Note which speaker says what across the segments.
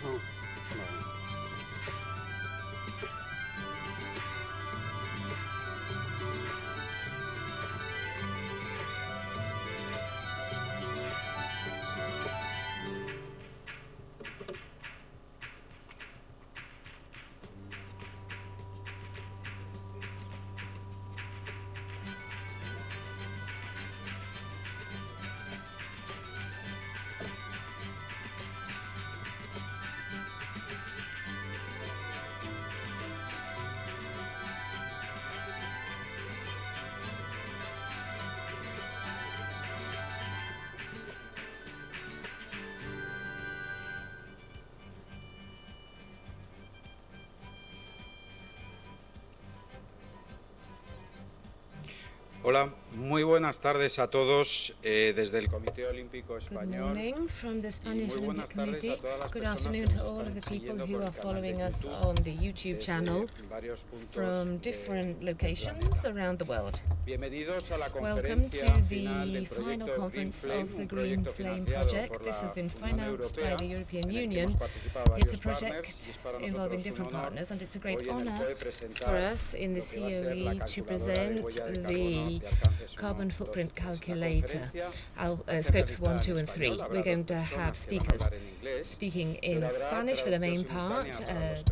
Speaker 1: Vale. Hola, muy buenas tardes a todos desde el Comité Olímpico Español.
Speaker 2: Good morning from the Spanish Olympic Committee. Good afternoon to all of the people who are following us on the YouTube channel from different locations around the world. Welcome to the final conference of the Green Flame project. This has been financed by the European Union. It's a project involving different partners, and it's a great honor for us in the COE to present the carbon footprint calculator, scopes 1, 2 and 3. We're going to have speakers speaking in Spanish for the main part.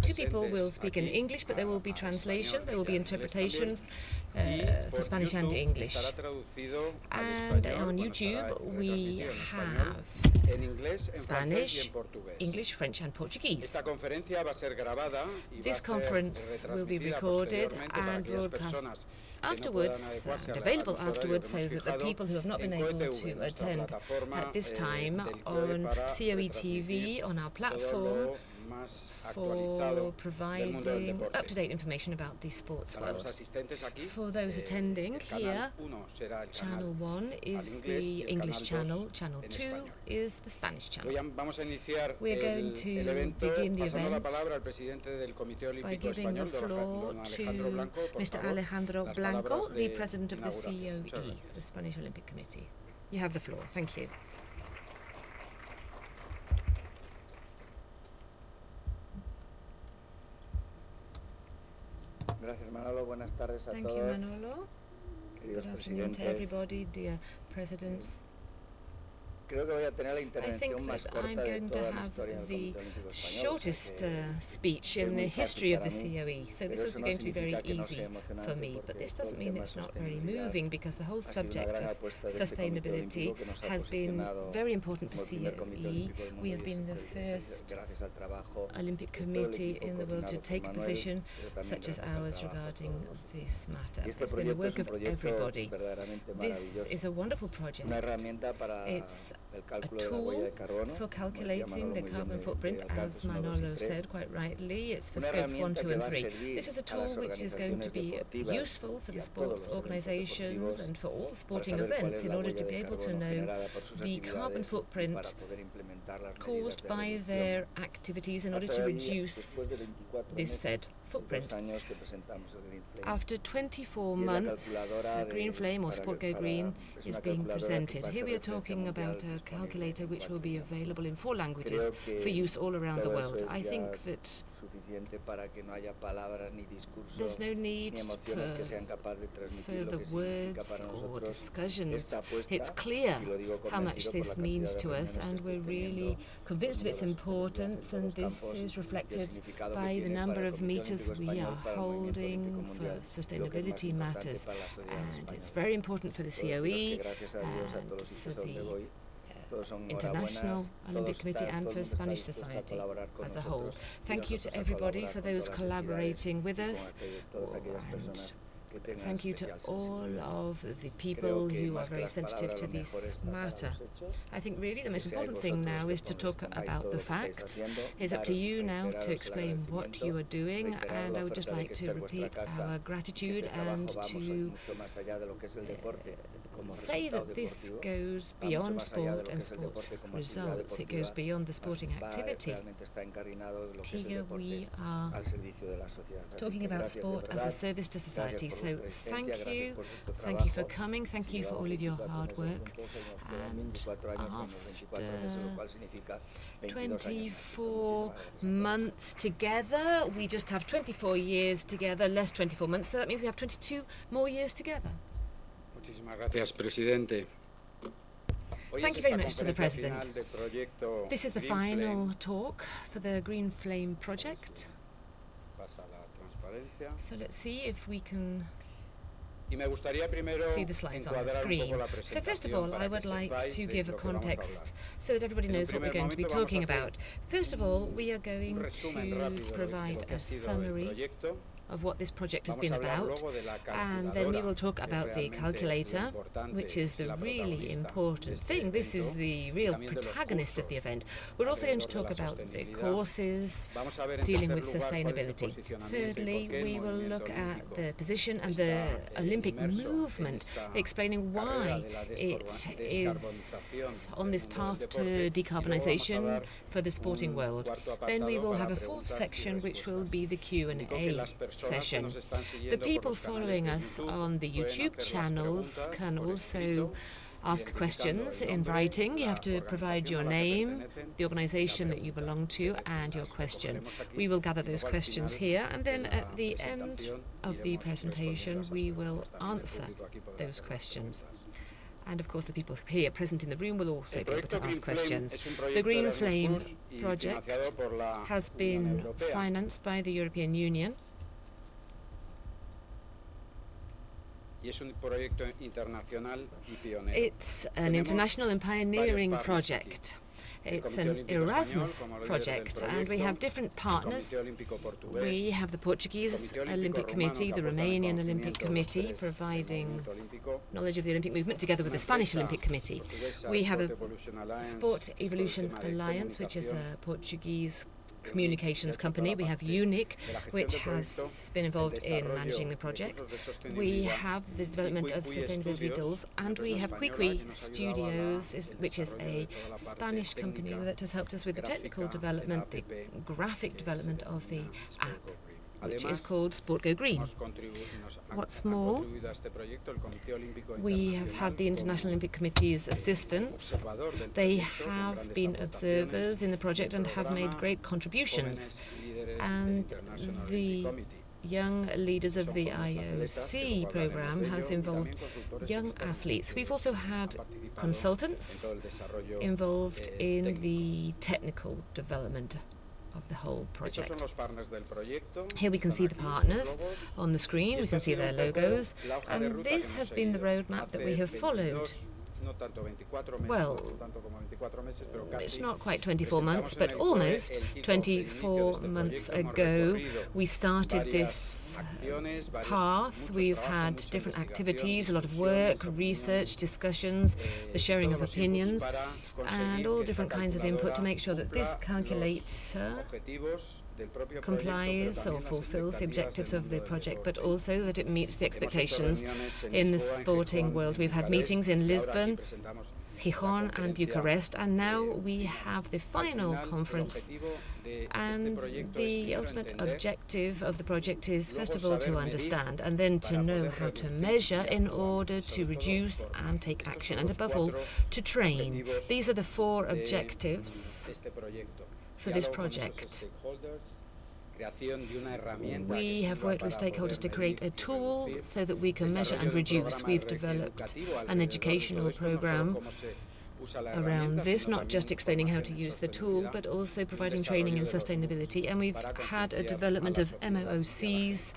Speaker 2: Two people will speak in English, but there will be translation, there will be interpretation for Spanish and English. And on YouTube we have Spanish, English, French and Portuguese. This conference will be recorded and broadcast afterwards and available afterwards, so that the people who have not been able to attend at this time on COE TV on our platform for providing up-to-date information about the sports world. For those attending here, Channel 1 is the English channel, Channel 2 is the Spanish channel. We are going to begin the event by giving the floor to Mr. Alejandro Blanco, the President of the COE, the Spanish Olympic Committee. You have the floor. Thank you.
Speaker 3: Gracias, Manolo. Buenas tardes a
Speaker 2: Thank
Speaker 3: todos.
Speaker 2: you, Manolo.
Speaker 3: Queridos
Speaker 2: Good afternoon to
Speaker 3: presidentes.
Speaker 2: everybody, dear presidents.
Speaker 3: Creo que voy a tener la
Speaker 2: I think
Speaker 3: intervención más
Speaker 2: that I'm
Speaker 3: corta de
Speaker 2: going to
Speaker 3: toda la
Speaker 2: have
Speaker 3: historia del
Speaker 2: the
Speaker 3: Comité Olímpico Español.
Speaker 2: shortest speech in the history of the COE, so this is going to be very easy for me. But this doesn't mean it's not very moving, because the whole subject of sustainability has been very important for COE. We have been the first Olympic committee in the world to take a position such as ours regarding this matter. It's been the work of everybody. This is a wonderful project. It's a tool for calculating the carbon footprint, as Manolo said quite rightly. It's for scopes 1, 2 and 3. This is a tool which is going to be useful for the sports organizations and for all sporting events in order to be able to know the carbon footprint caused by their activities in order to reduce this said footprint. After 24 months, Green Flame, or Sport Go Green, is being presented. Here we are talking about a calculator which will be available in 4 languages for use all around the world. I think that there's no need for further words or discussions. It's clear how much this means to us, and we're really convinced of its importance, and this is reflected by the number of meters we are holding for sustainability matters. And it's very important for the COE and for the International Olympic Committee and for Spanish society as a whole. Thank you to everybody for those collaborating with us, and thank you to all of the people who are very sensitive to this matter. I think really the most important thing now is to talk about the facts. It's up to you now to explain what you are doing, and I would just like to repeat our gratitude and to say that this goes beyond sport and sports results. It goes beyond the sporting activity. Here we are talking about sport as a service to society, So thank you for coming, thank you for all of your hard work. And after 24 months together, we just have 24 years together, less 24 months, so that means we have 22 more years together.
Speaker 1: Muchísimas gracias, presidente.
Speaker 2: Thank you very much to the President. This is the final talk for the Green Flame project. So let's see if we can see the slides on the screen. So first of all, I would like to give a context so that everybody knows what we're going to be talking about. First of all, we are going to provide a summary of what this project has been about, and then we will talk about the calculator, which is the really important thing. This is the real protagonist of the event. We're also going to talk about the courses dealing with sustainability. Thirdly, we will look at the position and the Olympic movement, explaining why it is on this path to decarbonisation for the sporting world. Then we will have a fourth section, which will be the Q&A session. The people following us on the YouTube channels can also ask questions in writing. You have to provide your name, the organization that you belong to, and your question. We will gather those questions here, and then at the end of the presentation, we will answer those questions. And of course, the people here present in the room will also be able to ask questions. The Green Flame project has been financed by the European Union. It's an international and pioneering project. It's an Erasmus project, and we have different partners. We have the Portuguese Olympic Committee, the Romanian Olympic Committee, providing knowledge of the Olympic movement together with the Spanish Olympic Committee. We have a Sport Evolution Alliance, which is a Portuguese communications company. We have UNIC, which has been involved in managing the project. We have the development of sustainability goals, and we have Quiqui Studios, which is a Spanish company that has helped us with the technical development, the graphic development of the app, which is called Sport Go Green. What's more, we have had the International Olympic Committee's assistance. They have been observers in the project and have made great contributions. And the young leaders of the IOC program has involved young athletes. We've also had consultants involved in the technical development of the whole project. Here we can see the partners on the screen, we can see their logos, and this has been the roadmap that we have followed. Well, it's not quite 24 months, but almost 24 months ago we started this path. We've had different activities, a lot of work, research, discussions, the sharing of opinions, and all different kinds of input to make sure that this calculator complies or fulfills the objectives of the project, but also that it meets the expectations in the sporting world. We've had meetings in Lisbon, Gijón and Bucharest, and now we have the final conference. And the ultimate objective of the project is, first of all, to understand, and then to know how to measure in order to reduce and take action, and above all, to train. These are the four objectives for this project. We have worked with stakeholders to create a tool so that we can measure and reduce. We've developed an educational program around this, not just explaining how to use the tool, but also providing training in sustainability. And we've had a development of MOOCs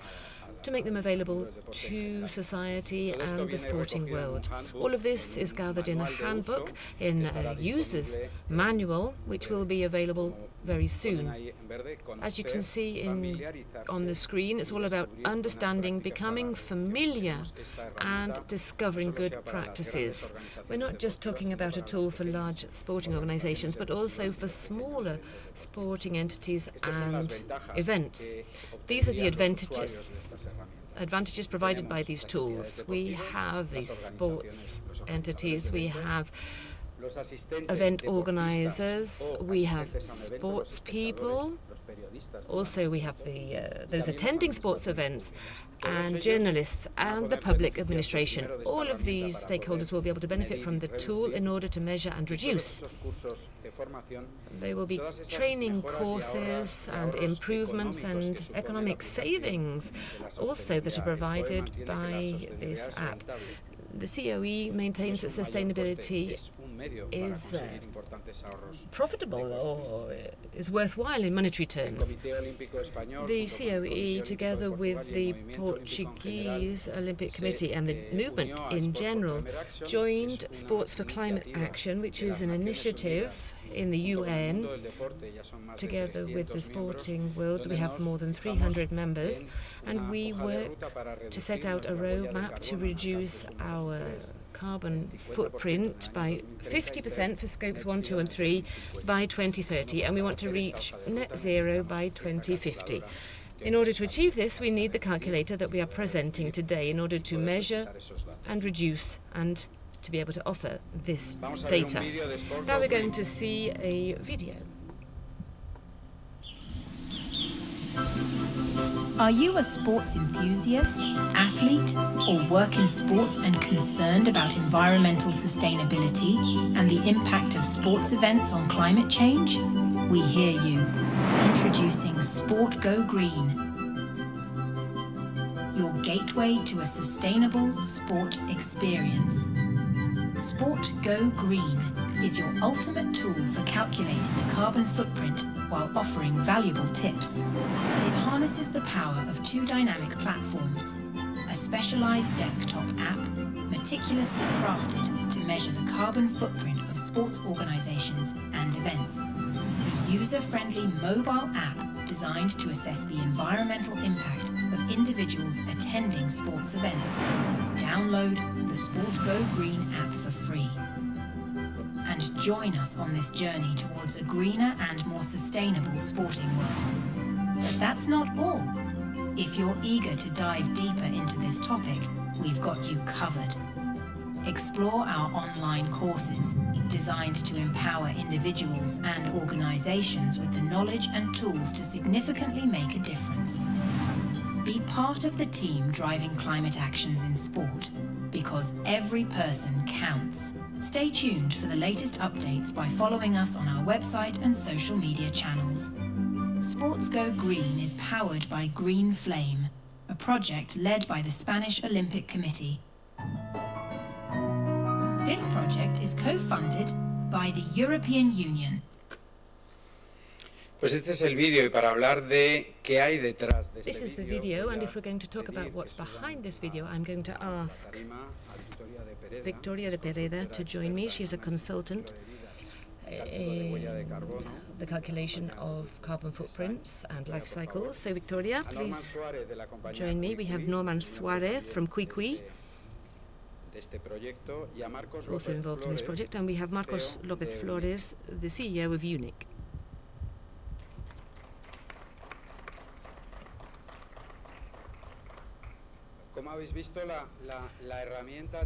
Speaker 2: to make them available to society and the sporting world. All of this is gathered in a handbook, in a user's manual, which will be available very soon. As you can see on the screen, it's all about understanding, becoming familiar, and discovering good practices. We're not just talking about a tool for large sporting organizations, but also for smaller sporting entities and events. These are the advantages provided by these tools. We have these sports entities, we have event organizers, we have sports people, Also, we have those attending sports events and journalists and the public administration. All of these stakeholders will be able to benefit from the tool in order to measure and reduce. There will be training courses and improvements and economic savings also that are provided by this app. The COE maintains that sustainability is profitable or is worthwhile in monetary terms. The COE, together with the Portuguese Olympic Committee and the movement in general, joined Sports for Climate Action, which is an initiative in the UN. Together with the sporting world, we have more than 300 members, and we work to set out a roadmap to reduce our carbon footprint by 50% for scopes 1, 2 and 3 by 2030, and we want to reach net zero by 2050. In order to achieve this, we need the calculator that we are presenting today in order to measure and reduce and to be able to offer this data. Now we're going to see a video.
Speaker 4: Are you a sports enthusiast, athlete, or work in sports and concerned about environmental sustainability and the impact of sports events on climate change? We hear you. Introducing Sport Go Green, your gateway to a sustainable sport experience. Sport Go Green is your ultimate tool for calculating the carbon footprint while offering valuable tips. It harnesses the power of two dynamic platforms, a specialized desktop app meticulously crafted to measure the carbon footprint of sports organizations and events, a user-friendly mobile app designed to assess the environmental impact of individuals attending sports events. Download the Sport Go Green app for free and join us on this journey towards a greener and more sustainable sporting world. But that's not all. If you're eager to dive deeper into this topic, we've got you covered. Explore our online courses designed to empower individuals and organizations with the knowledge and tools to significantly make a difference. Be part of the team driving climate actions in sport, because every person counts. Stay tuned for the latest updates by following us on our website and social media channels. Sports Go Green is powered by Green Flame, a project led by the Spanish Olympic Committee. This project is co-funded by the European Union.
Speaker 1: Pues este es el vídeo, y para hablar de qué hay detrás de
Speaker 2: This is the video, and if we're going to talk about what's behind this video, I'm going to ask Victoria de Pereda to join me. She's a consultant in the calculation of carbon footprints and life cycles. So Victoria, please join me. We have Norman Suarez from Cuicui, also involved in this project, and we have Marcos López Flores, the CEO of UNIC.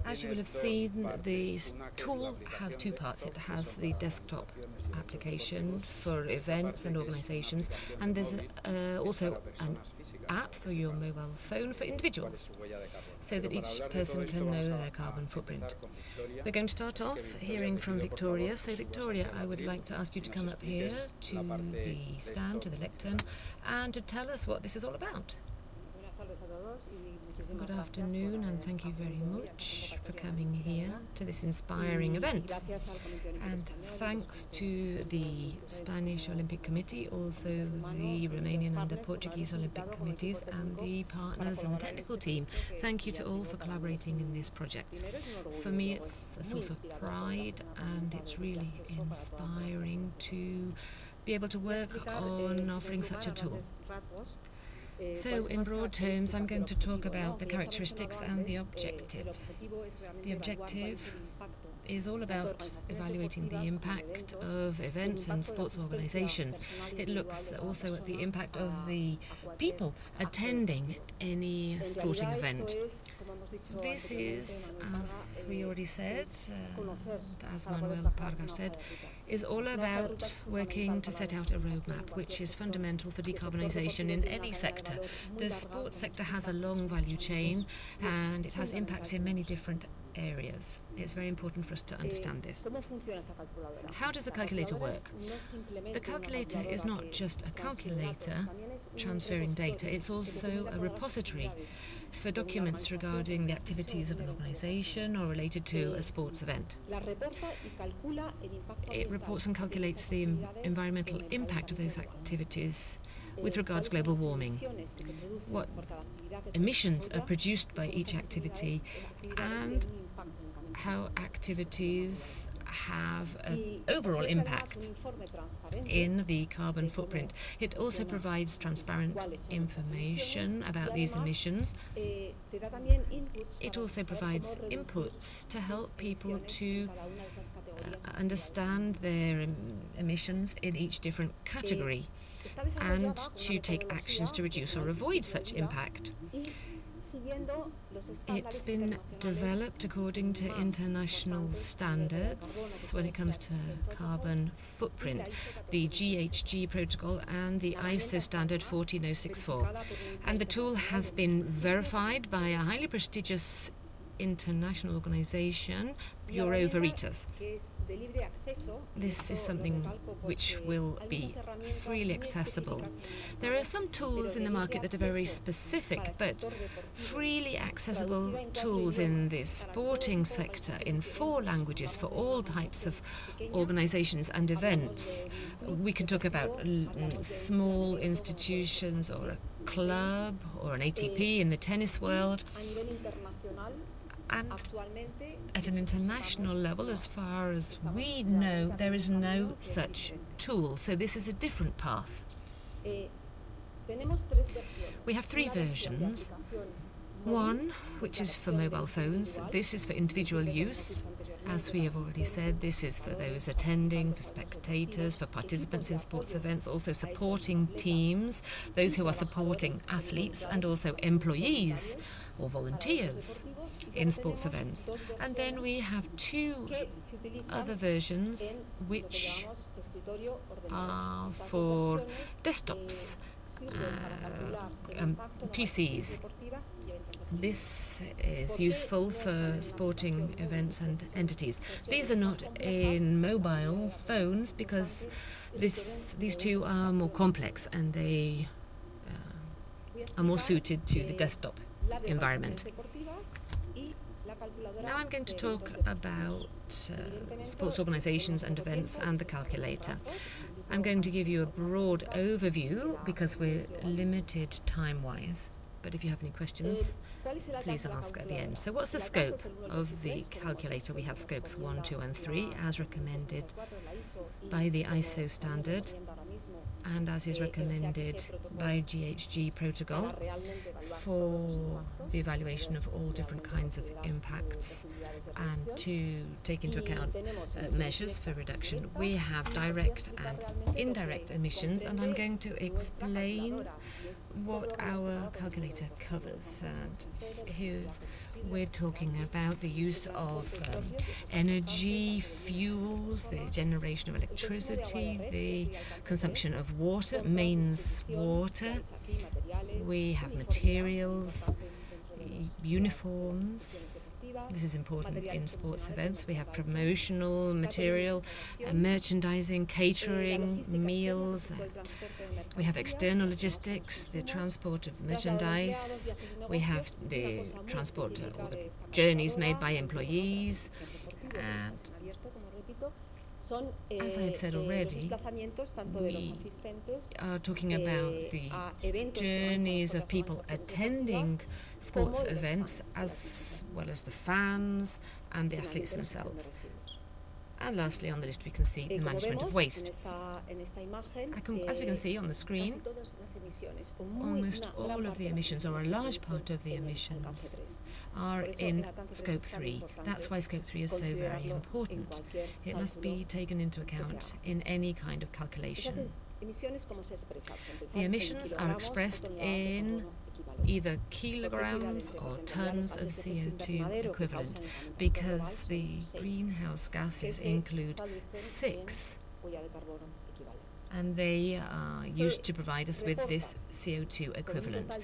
Speaker 2: As you will have seen, this tool has two parts. It has the desktop application for events and organizations, and there's also an app for your mobile phone for individuals, so that each person can know their carbon footprint. We're going to start off hearing from Victoria. So Victoria, I would like to ask you to come up here to the stand, to the lectern, and to tell us what this is all about. Good afternoon, and thank you very much for coming here to this inspiring event. And thanks to the Spanish Olympic Committee, also the Romanian and the Portuguese Olympic Committees, and the partners and the technical team. Thank you to all for collaborating in this project. For me, it's a source of pride, and it's really inspiring to be able to work on offering such a tool. So, in broad terms, I'm going to talk about the characteristics and the objectives. The objective is all about evaluating the impact of events and sports organizations. It looks also at the impact of the people attending any sporting event. This is, as we already said, as Manuel Parga said, is all about working to set out a roadmap, which is fundamental for decarbonisation in any sector. The sports sector has a long value chain and it has impacts in many different areas. It's very important for us to understand this. How does the calculator work? The calculator is not just a calculator transferring data, it's also a repository for documents regarding the activities of an organisation or related to a sports event. It reports and calculates the environmental impact of those activities with regards to global warming, what emissions are produced by each activity, and how activities have an overall impact in the carbon footprint. It also provides transparent information about these emissions. It also provides inputs to help people to understand their emissions in each different category and to take actions to reduce or avoid such impact. It's been developed according to international standards when it comes to carbon footprint, the GHG protocol and the ISO standard 14064. And the tool has been verified by a highly prestigious international organization, Bureau Veritas. This is something which will be freely accessible. There are some tools in the market that are very specific, but freely accessible tools in the sporting sector in 4 languages for all types of organizations and events. We can talk about small institutions or a club or an ATP in the tennis world. And at an international level, as far as we know, there is no such tool. So this is a different path. We have 3 versions. One, which is for mobile phones. This is for individual use. As we have already said, this is for those attending, for spectators, for participants in sports events, also supporting teams, those who are supporting athletes, and also employees or volunteers in sports events. And then we have 2 other versions which are for desktops, PCs. This is useful for sporting events and entities. These are not in mobile phones because these 2 are more complex and they are more suited to the desktop environment. Now I'm going to talk about sports organizations and events and the calculator. I'm going to give you a broad overview because we're limited time-wise. But if you have any questions, please ask at the end. So what's the scope of the calculator? We have scopes 1, 2 and 3 as recommended by the ISO standard and as is recommended by GHG protocol for the evaluation of all different kinds of impacts and to take into account measures for reduction. We have direct and indirect emissions, and I'm going to explain what our calculator covers. And here we're talking about the use of energy, fuels, the generation of electricity, the consumption of water, mains water. We have materials, uniforms. This is important in sports events. We have promotional material, merchandising, catering, meals. We have external logistics, the transport of merchandise. We have the transport or the journeys made by employees. And as I have said already, we are talking about the journeys of people attending sports events as well as the fans and the athletes themselves. And lastly on the list we can see the management of waste. As we can see on the screen, almost all of the emissions, or a large part of the emissions, are in Scope 3. That's why Scope 3 is so very important. It must be taken into account in any kind of calculation. The emissions are expressed in either kilograms or tons of CO2 equivalent, because the greenhouse gases include 6, and they are used to provide us with this CO2 equivalent.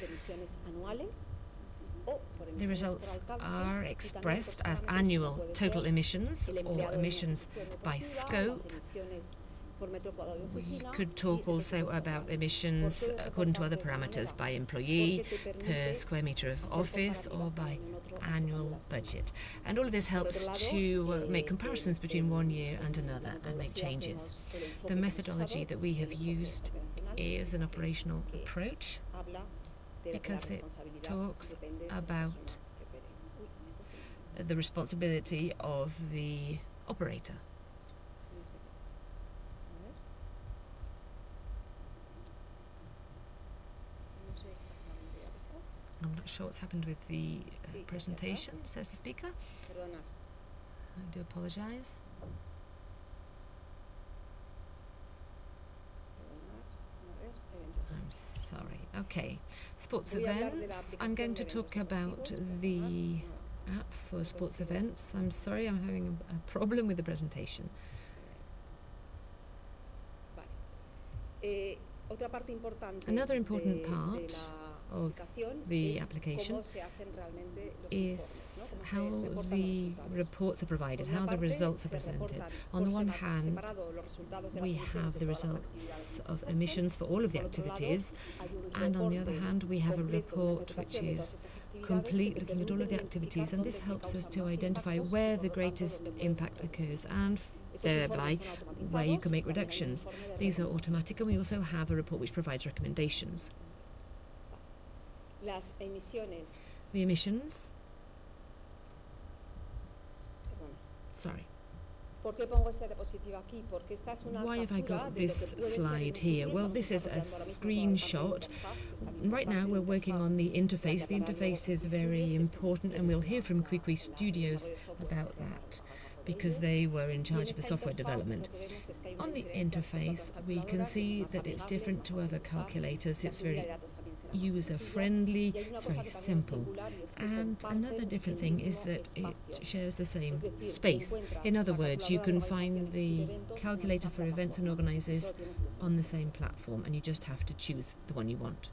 Speaker 2: The results are expressed as annual total emissions or emissions by scope. We could talk also about emissions according to other parameters, by employee, per square metre of office, or by annual budget. And all of this helps to make comparisons between one year and another and make changes. The methodology that we have used is an operational approach, because it talks about the responsibility of the operator. I'm not sure what's happened with the presentation, says the speaker. I do apologise. I'm sorry. Okay, sports events. I'm going to talk about the app for sports events. I'm sorry, I'm having a problem with the presentation. Another important part of the application is how the reports are provided, how the results are presented. On the one hand, we have the results of emissions for all of the activities, and on the other hand, we have a report which is complete, looking at all of the activities, and this helps us to identify where the greatest impact occurs and thereby where you can make reductions. These are automatic, and we also have a report which provides recommendations. The emissions. Sorry. Why have I got this slide here? Well, this is a screenshot. Right now we're working on the interface. The interface is very important, and we'll hear from Quiqui Studios about that, because they were in charge of the software development. On the interface, we can see that it's different to other calculators. It's very user-friendly, it's very simple. And another different thing is that it shares the same space. In other words, you can find the calculator for events and organisers on the same platform, and you just have to choose the one you want.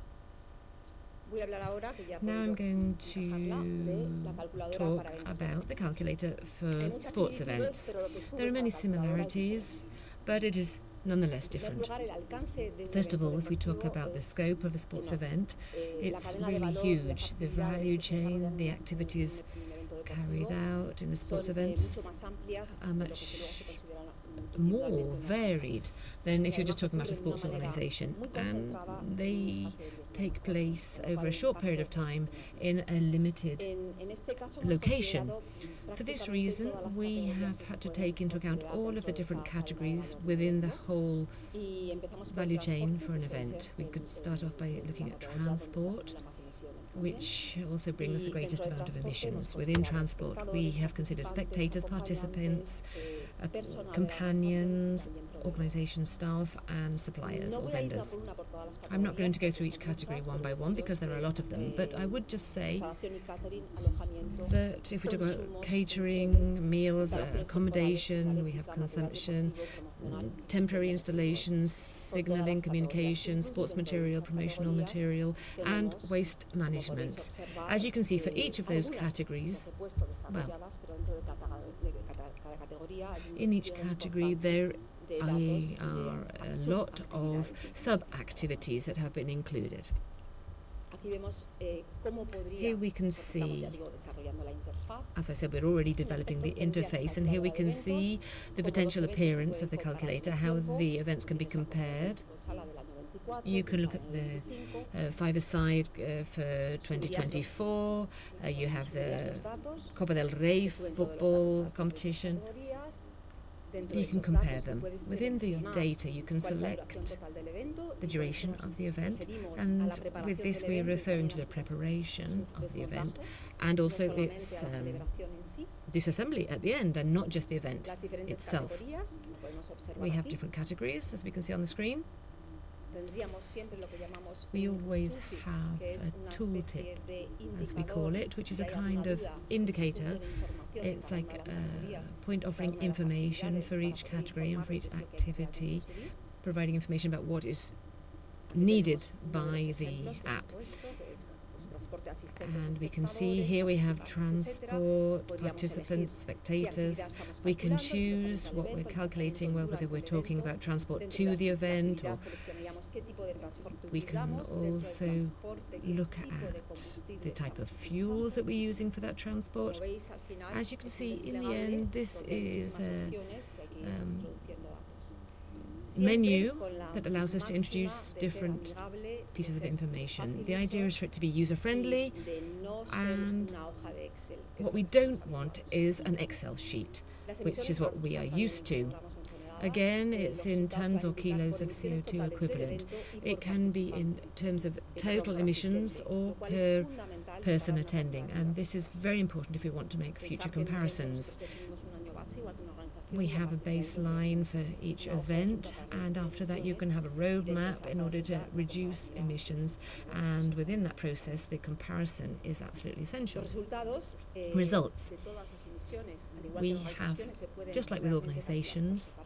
Speaker 2: Now I'm going to talk about the calculator for sports events. There are many similarities, but it is nonetheless different. First of all, if we talk about the scope of a sports event, it's really huge. The value chain, the activities carried out in a sports event are much more varied than if you're just talking about a sports organisation, and they take place over a short period of time in a limited location. For this reason, we have had to take into account all of the different categories within the whole value chain for an event. We could start off by looking at transport, which also brings the greatest amount of emissions. Within transport, we have considered spectators, participants, companions, organisation staff, and suppliers or vendors. I'm not going to go through each category one by one because there are a lot of them, but I would just say that if we talk about catering, meals, accommodation, we have consumption, temporary installations, signalling, communication, sports material, promotional material, and waste management. As you can see, for each of those categories, well, in each category there are a lot of sub-activities that have been included. Here we can see, as I said, we're already developing the interface, and here we can see the potential appearance of the calculator, how the events can be compared. You can look at the five-a-side for 2024. You have the Copa del Rey football competition. You can compare them. Within the data, you can select the duration of the event, and with this we're referring to the preparation of the event and also its disassembly at the end, and not just the event itself. We have different categories, as we can see on the screen. we always have a tooltip, as we call it, which is a kind of indicator. It's like a point offering information for each category and for each activity, providing information about what is needed by the app. And we can see here we have transport, participants, spectators. We can choose what we're calculating, whether we're talking about transport to the event, or we can also look at the type of fuels that we're using for that transport. As you can see, in the end, this is a menu that allows us to introduce different pieces of information. The idea is for it to be user-friendly, and what we don't want is an Excel sheet, which is what we are used to. Again, it's in tons or kilos of CO2 equivalent. It can be in terms of total emissions or per person attending, and this is very important if we want to make future comparisons. We have a baseline for each event, and after that you can have a roadmap in order to reduce emissions, and within that process the comparison is absolutely essential. Results. We have, just like with organisations,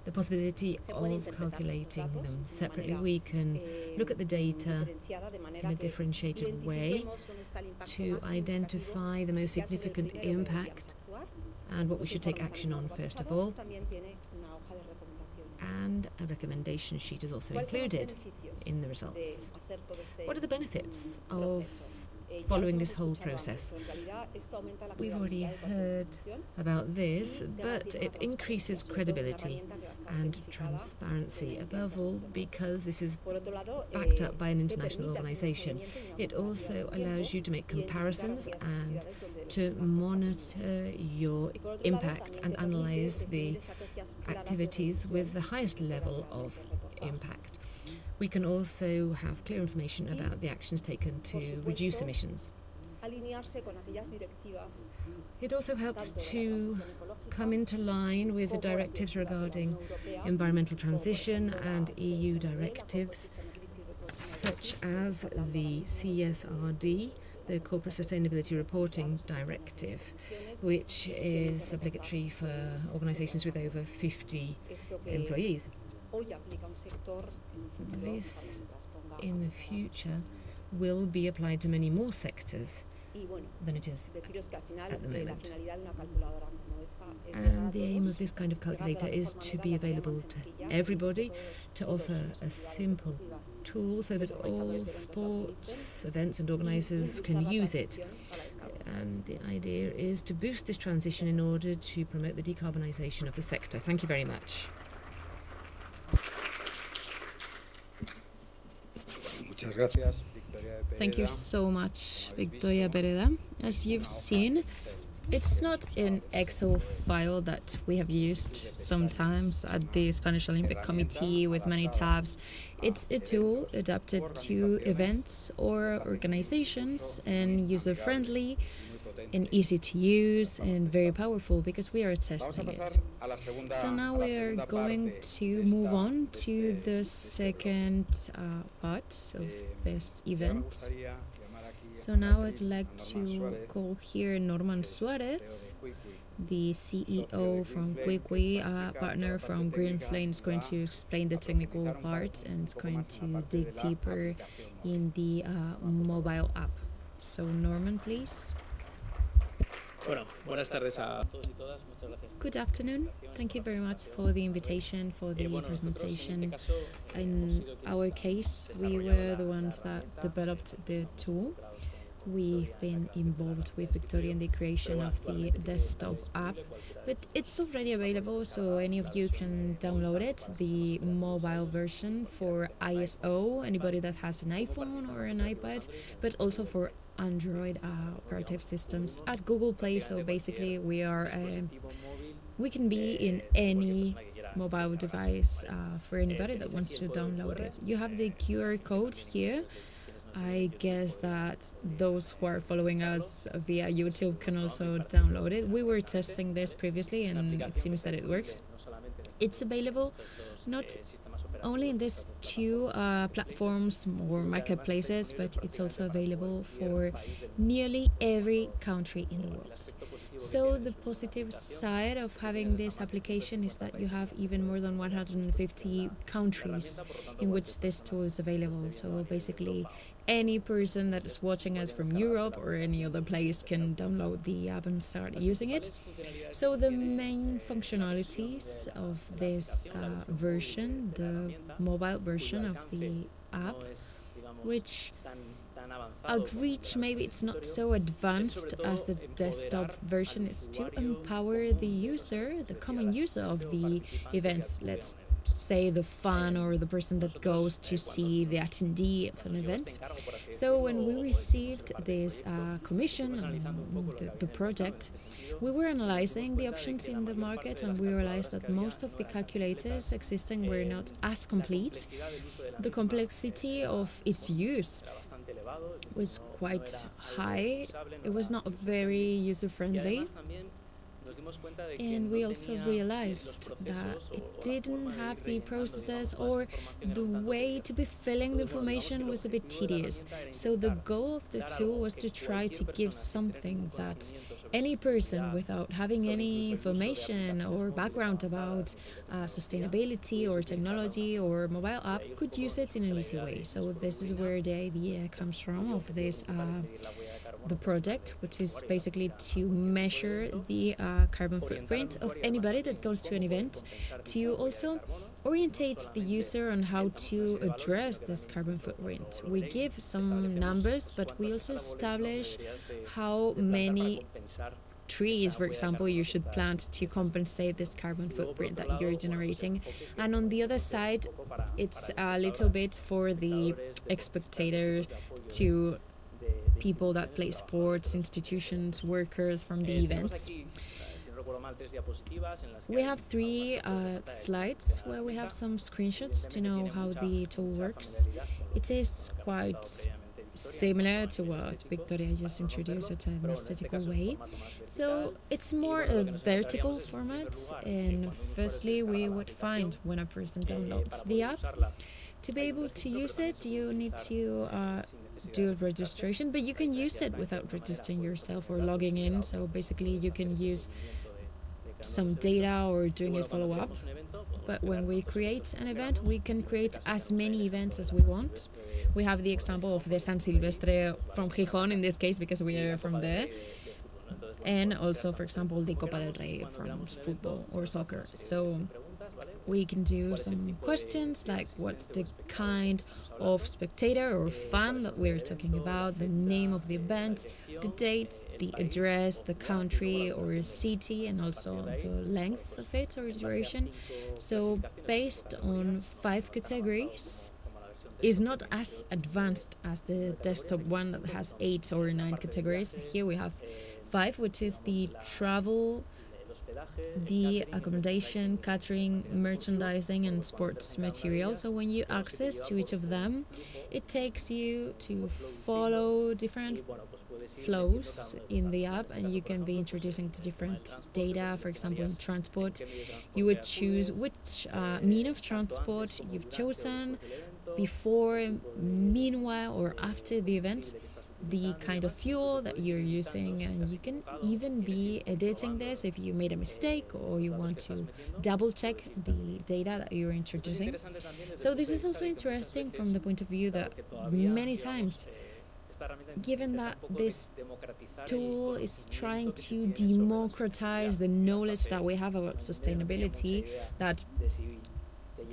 Speaker 2: the possibility of calculating them separately. We can look at the data in a differentiated way to identify the most significant impact and what we should take action on first of all. And a recommendation sheet is also included in the results. What are the benefits of following this whole process? We've already heard about this, but it increases credibility and transparency, above all because this is backed up by an international organisation. It also allows you to make comparisons and to monitor your impact and analyse the activities with the highest level of impact. We can also have clear information about the actions taken to reduce emissions. It also helps to come into line with the directives regarding environmental transition and EU directives, such as the CSRD, the Corporate Sustainability Reporting Directive, which is obligatory for organisations with over 50 employees. This, in the future, will be applied to many more sectors than it is at the moment. And the aim of this kind of calculator is to be available to everybody, to offer a simple tool so that all sports, events and organisers can use it. And the idea is to boost this transition in order to promote the decarbonisation of the sector. Thank you very much.
Speaker 5: Thank you so much, Victoria Pereda. As you've seen, it's not an Excel file that we have used sometimes at the Spanish Olympic Committee with many tabs. It's a tool adapted to events or organizations and user-friendly and easy to use and very powerful because we are testing it. So now we are going to move on to the second part of this event. So now I'd like to call here Norman Suarez, the CEO from Quickly, a partner from Green Flame, is going to explain the technical part and is going to dig deeper in the mobile app. So Norman, please. Good afternoon. Thank you very much for the invitation, for the presentation. In our case, we were the ones that developed the tool. We've been involved with Victoria in the creation of the desktop app, but it's already available, so any of you can download it, the mobile version for ISO, anybody that has an iPhone or an iPad, but also for Android operative systems at Google Play. So basically we can be in any mobile device for anybody that wants to download it. You have the QR code here. I guess that those who are following us via YouTube can also download it. We were testing this previously and it seems that it works. It's available not only in these two platforms or marketplaces, but it's also available for nearly every country in the world. So the positive side of having this application is that you have even more than 150 countries in which this tool is available. So basically, any person that is watching us from Europe or any other place can download the app and start using it. So the main functionalities of this version, the mobile version of the app, which outreach, maybe it's not so advanced as the desktop version, is to empower the user, the common user of the events. Let's say the fan or the person that goes to see the attendee of an event. So when we received this commission on the project, we were analyzing the options in the market, and we realized that most of the calculators existing were not as complete. The complexity of its use was quite high. It was not very user-friendly. And we also realized that it didn't have the processes, or the way to be filling the information was a bit tedious. So the goal of the tool was to try to give something that any person without having any information or background about sustainability or technology or mobile app could use it in an easy way. So this is where the idea comes from of this the project, which is basically to measure the carbon footprint of anybody that goes to an event, to also orientate the user on how to address this carbon footprint. We give some numbers, but we also establish how many trees, for example, you should plant to compensate this carbon footprint that you're generating. And on the other side, it's a little bit for the spectator, to people that play sports, institutions, workers from the events. We have three slides where we have some screenshots to know how the tool works. It is quite similar to what Victoria just introduced it in an aesthetical way. So it's more a vertical format, and firstly we would find when a person downloads the app. To be able to use it, you need to do a registration, but you can use it without registering yourself or logging in. So basically you can use some data or doing a follow-up. But when we create an event, we can create as many events as we want. We have the example of the San Silvestre from Gijón in this case, because we are from there. And also, for example, the Copa del Rey from football or soccer. So we can do some questions like what's the kind of spectator or fan that we're talking about, the name of the event, the dates, the address, the country or city, and also the length of it or duration. So based on 5 categories, is not as advanced as the desktop one that has 8 or 9 categories. Here we have 5, which is the travel, the accommodation, catering, merchandising, and sports material. So when you access to each of them, it takes you to follow different flows in the app, and you can be introducing to different data. For example, in transport, you would choose which mean of transport you've chosen before, meanwhile, or after the event, the kind of fuel that you're using, and you can even be editing this if you made a mistake or you want to double check the data that you're introducing. So this is also interesting from the point of view that many times, given that this tool is trying to democratize the knowledge that we have about sustainability, that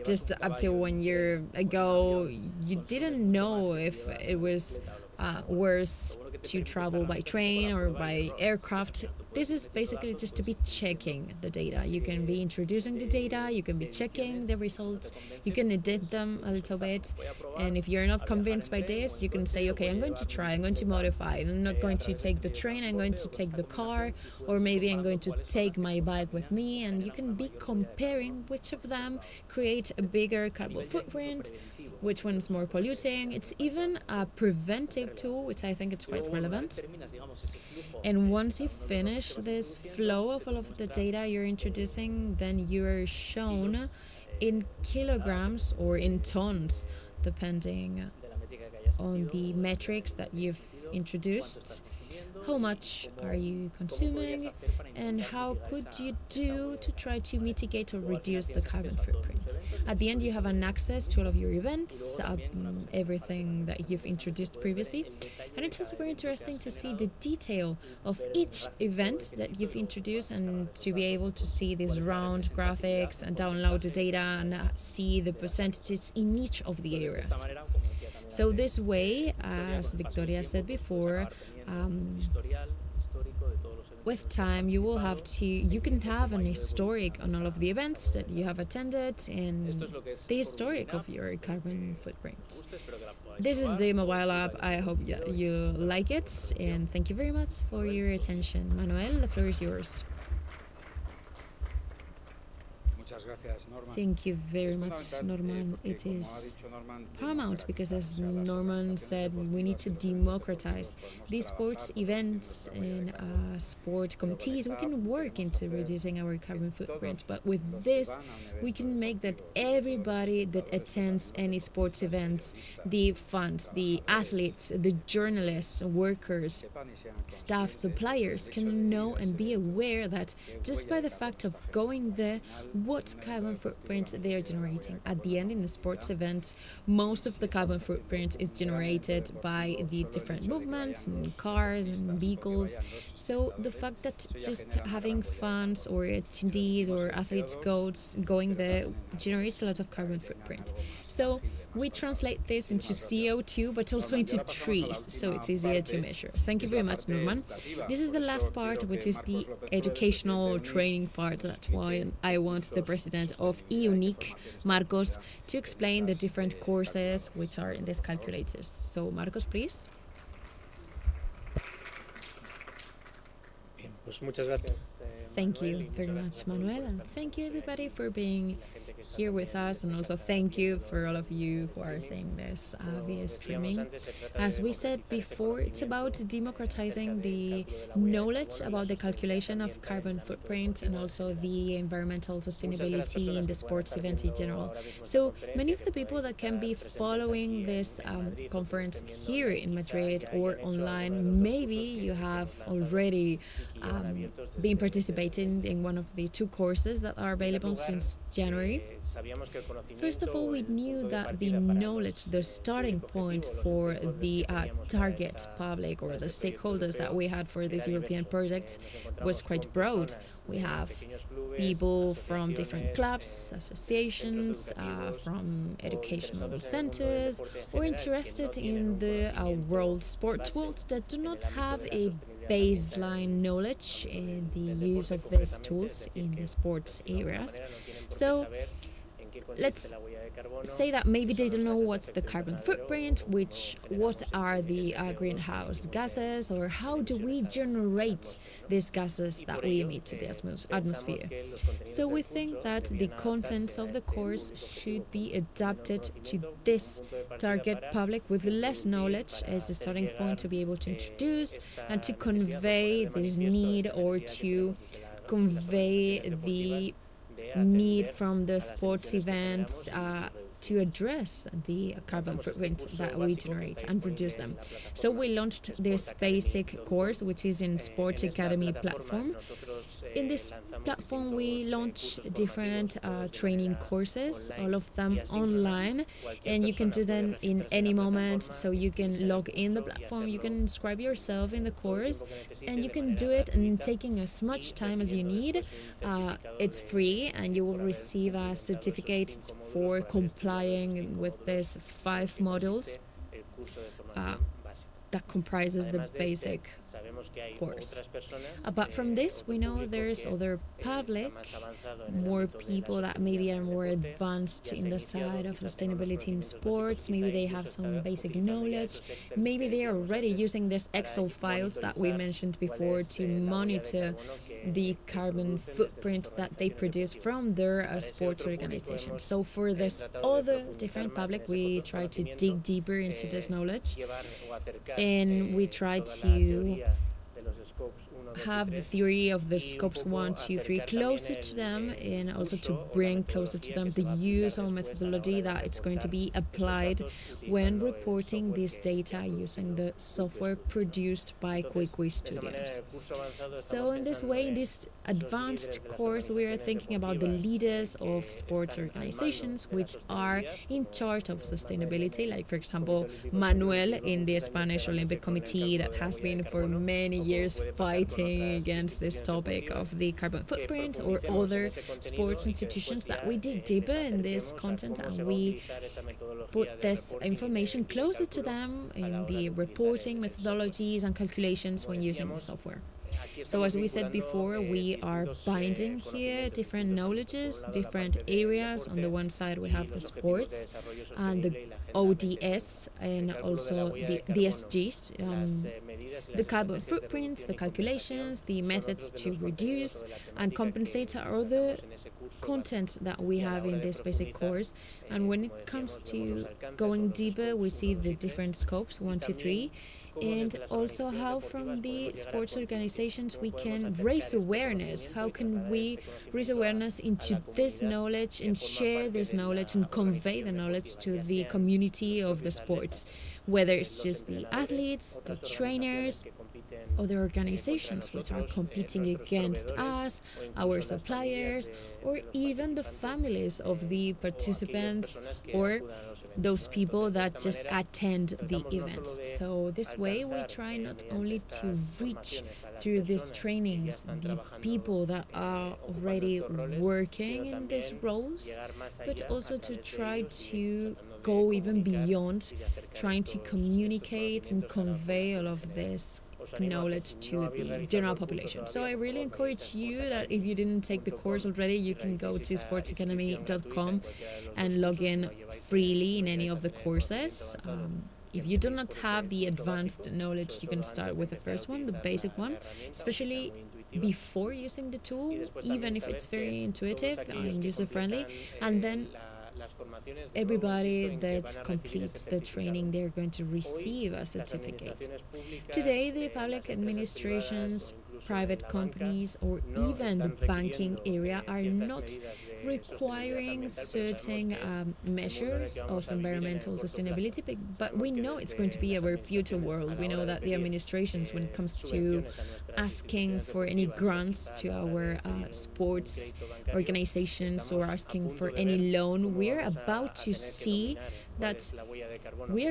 Speaker 5: just up to 1 year ago you didn't know if it was worse to travel by train or by aircraft. This is basically just to be checking the data. You can be introducing the data, you can be checking the results, you can edit them a little bit, and if you're not convinced by this, you can say, okay, I'm going to try, I'm going to modify, I'm not going to take the train, I'm going to take the car, or maybe I'm going to take my bike with me, and you can be comparing which of them create a bigger carbon footprint, which one's more polluting. It's even a preventive tool, which I think it's quite relevant. And once you finish this flow of all of the data you're introducing, then you're shown in kilograms or in tons, depending on the metrics that you've introduced. How much are you consuming, and how could you do to try to mitigate or reduce the carbon footprint? At the end, you have an access to all of your events, everything that you've introduced previously, and it's also very interesting to see the detail of each event that you've introduced and to be able to see these round graphics and download the data and see the percentages in each of the areas. So this way, as Victoria said before, with time you can have an historic on all of the events that you have attended and the historic of your carbon footprint. This is the mobile app. I hope you like it, and thank you very much for your attention. Manuel, the floor is yours. Thank you very much, Norman. It is paramount because, as Norman said, we need to democratize these sports events and sport committees. We can work into reducing our carbon footprint, but with this, we can make that everybody that attends any sports events, the fans, the athletes, the journalists, workers, staff, suppliers, can know and be aware that just by the fact of going there, what carbon footprint they are generating. At the end, in the sports events, most of the carbon footprint is generated by the different movements and cars and vehicles. So the fact that just having fans or attendees or athletes going there generates a lot of carbon footprint. So we translate this into CO2, but also into trees, so it's easier to measure. Thank you very much, Norman. This is the last part, which is the educational training part. That's why I want the president of EUNIC, Marcos, to explain the different courses which are in these calculators. So, Marcos, please. Thank you very much, Manuel, and thank you everybody for being here with us, and also thank you for all of you who are seeing this via streaming. As we said before, it's about democratizing the knowledge about the calculation of carbon footprint and also the environmental sustainability in the sports event in general. So many of the people that can be following this conference here in Madrid or online, maybe you have already been participating in one of the two courses that are available since January. First of all, we knew that the knowledge, the starting point for the target public or the stakeholders that we had for this European project was quite broad. We have people from different clubs, associations, from educational centers, or interested in the world sports world that do not have a baseline knowledge in the use of these tools in the sports areas. So let's say that maybe they don't know what's the carbon footprint, what are the greenhouse gases, or how do we generate these gases that we emit to the atmosphere. So we think that the contents of the course should be adapted to this target public with less knowledge as a starting point to be able to introduce and to convey this need, or to convey the need from the sports events to address the carbon footprint that we generate and reduce them. So we launched this basic course, which is in Sports Academy platform. In this platform, we launch different training courses, all of them online, and you can do them in any moment. So you can log in the platform, you can inscribe yourself in the course, and you can do it in taking as much time as you need. It's free, and you will receive a certificate for complying with these 5 modules that comprises the basic course. Apart from this, we know there's other public, more people that maybe are more advanced in the side of sustainability in sports. Maybe they have some basic knowledge. Maybe they are already using these Excel files that we mentioned before to monitor the carbon footprint that they produce from their sports organization. So for this other different public, we try to dig deeper into this knowledge, and we try to have the theory of the scopes 1, 2, 3 closer to them, and also to bring closer to them the use of methodology that it's going to be applied when reporting this data using the software produced by QuickWiz Studios. So in this way, in this advanced course, we are thinking about the leaders of sports organizations which are in charge of sustainability, like for example Manuel in the Spanish Olympic Committee that has been for many years fighting against this topic of the carbon footprint, or other sports institutions that we dig deeper in this content and we put this information closer to them in the reporting methodologies and calculations when using the software. So as we said before, we are binding here different knowledges, different areas. On the one side we have the sports and the ODS and also the DSGs, the carbon footprints, the calculations, the methods to reduce and compensate are other content that we have in this basic course. And when it comes to going deeper, we see the different scopes, 1, 2, 3, and also how from the sports organizations we can raise awareness. How can we raise awareness into this knowledge and share this knowledge and convey the knowledge to the community of the sports, whether it's just the athletes, the trainers, other organizations which are competing against us, our suppliers, or even the families of the participants or those people that just attend the events. So this way we try not only to reach through these trainings the people that are already working in these roles, but also to try to go even beyond, trying to communicate and convey all of this knowledge to the general population. So I really encourage you that if you didn't take the course already, you can go to sportsacademy.com and log in freely in any of the courses. If you do not have the advanced knowledge, you can start with the first one, the basic one, especially before using the tool, even if it's very intuitive and user-friendly, and then everybody that completes the training, they're going to receive a certificate. Today, the public administrations, private companies, or even the banking area are not requiring certain measures of environmental sustainability, but we know it's going to be our future world. We know that the administrations, when it comes to asking for any grants to our sports organizations or asking for any loan, we're about to see that we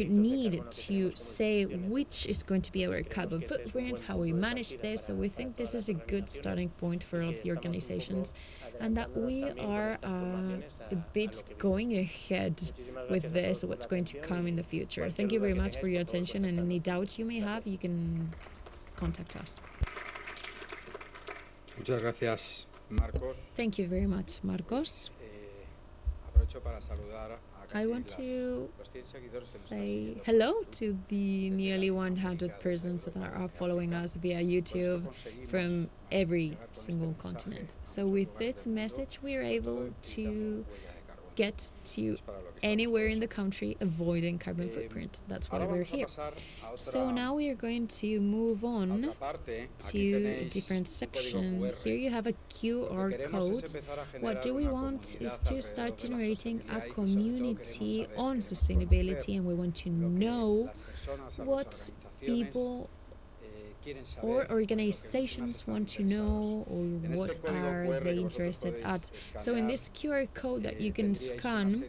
Speaker 5: need to say which is going to be our carbon footprint, how we manage this. So we think this is a good starting point for all of the organizations, and that we are a bit going ahead with this, what's going to come in the future. Thank you very much for your attention, and any doubts you may have, you can contact us.
Speaker 1: Muchas gracias, Marcos.
Speaker 5: Thank you very much, Marcos. I want to say hello to the nearly 100 persons that are following us via YouTube from every single continent. So with this message, we are able to get to anywhere in the country avoiding carbon footprint. That's why we're here. So now we are going to move on to a different section. Here you have a QR code. What do we want is to start generating a community on sustainability, and we want to know what people or organizations want to know, or what are they interested at. So in this QR code that you can scan,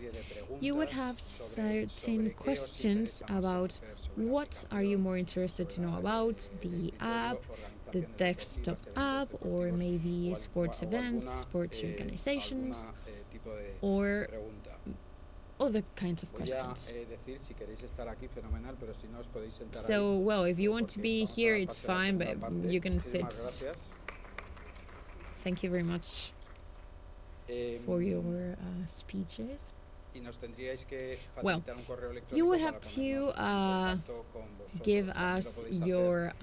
Speaker 5: you would have certain questions about what are you more interested to know about, the app, the desktop app, or maybe sports events, sports organizations, or other kinds of questions. So, well, if you want to be here, it's fine, but you can sit. Thank you very much for your speeches. Well, you would have to give us your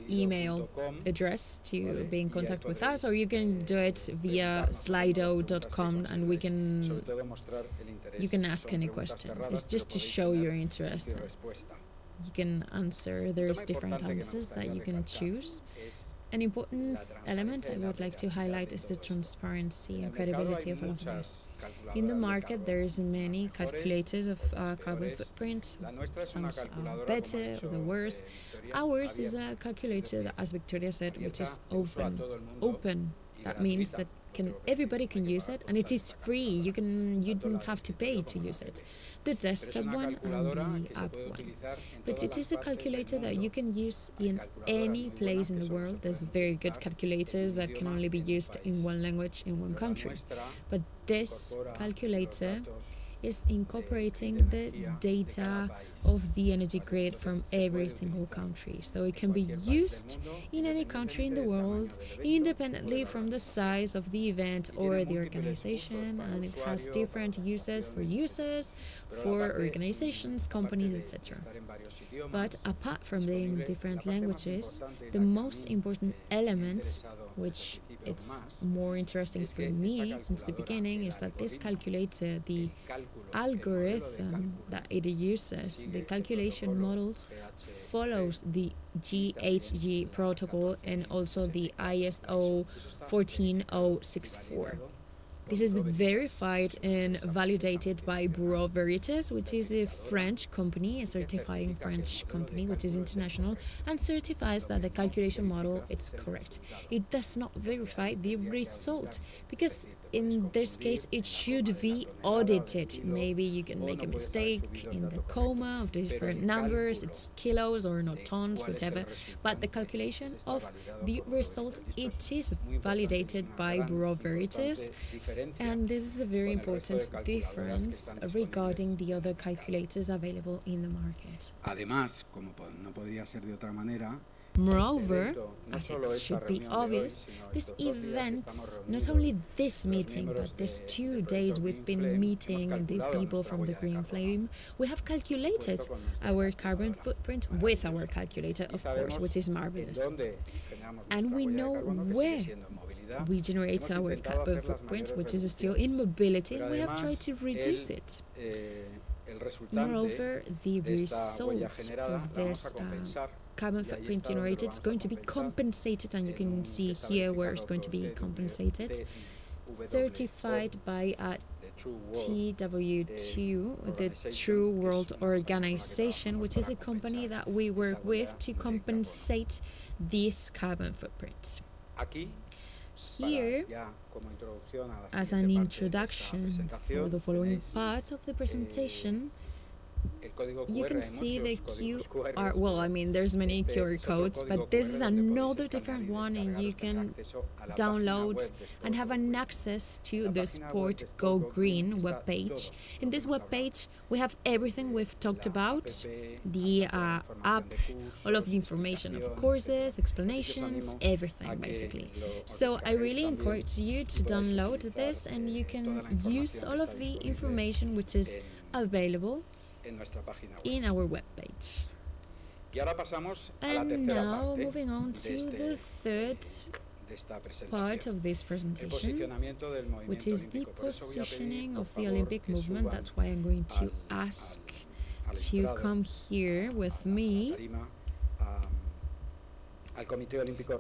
Speaker 5: email address to be in contact with us, or you can do it via slido.com, and you can ask any question. It's just to show your interest. you can answer. There's different answers that you can choose. An important element I would like to highlight is the transparency and credibility of all of this. In the market, there's many calculators of carbon footprint. Some are better, other worse. Ours is a calculator that, as Victoria said, which is open. Open. That means that everybody can use it, and it is free. You don't have to pay to use it. The desktop one and the app one. But it is a calculator that you can use in any place in the world. There's very good calculators that can only be used in one language in one country. But this calculator is incorporating the data of the energy grid from every single country. So it can be used in any country in the world, independently from the size of the event or the organization, and it has different uses, for organizations, companies, etc. But apart from being in different languages, the most important element, which it's more interesting for me since the beginning, is that this calculator, the algorithm that it uses, the calculation models, follows the GHG protocol and also the ISO 14064. This is verified and validated by Bureau Veritas, which is a French company, a certifying French company, which is international, and certifies that the calculation model is correct. It does not verify the result, because in this case it should be audited. Maybe you can make a mistake in the comma of the different numbers, it's kilos or not tons, whatever, but the calculation of the result, it is validated by Bureau Veritas. And this is a very important difference regarding the other calculators available in the market.
Speaker 1: Además, como no podría ser de otra manera,
Speaker 5: moreover, as it should be obvious, this event, not only this meeting, but these 2 days we've been meeting the people from the Green Flame, we have calculated our carbon footprint with our calculator, of course, which is marvelous. And we know where we generate our carbon footprint, which is still in mobility, and we have tried to reduce it. Moreover, the result of this carbon footprint generated is going to be compensated, and you can see here where it's going to be compensated. Certified by TW2, the True World Organization, which is a company that we work with to compensate these carbon footprints. Here, as an introduction for the following part of the presentation, you can see the QR, well, I mean, there's many QR codes, but this is another different one, and you can download and have an access to the Sport Go Green webpage. In this webpage, we have everything we've talked about, the app, all of the information of courses, explanations, everything, basically. So I really encourage you to download this, and you can use all of the information which is available in our webpage. And now, moving on to the third part of this presentation, which is the positioning of the Olympic movement. That's why I'm going to ask to come here with me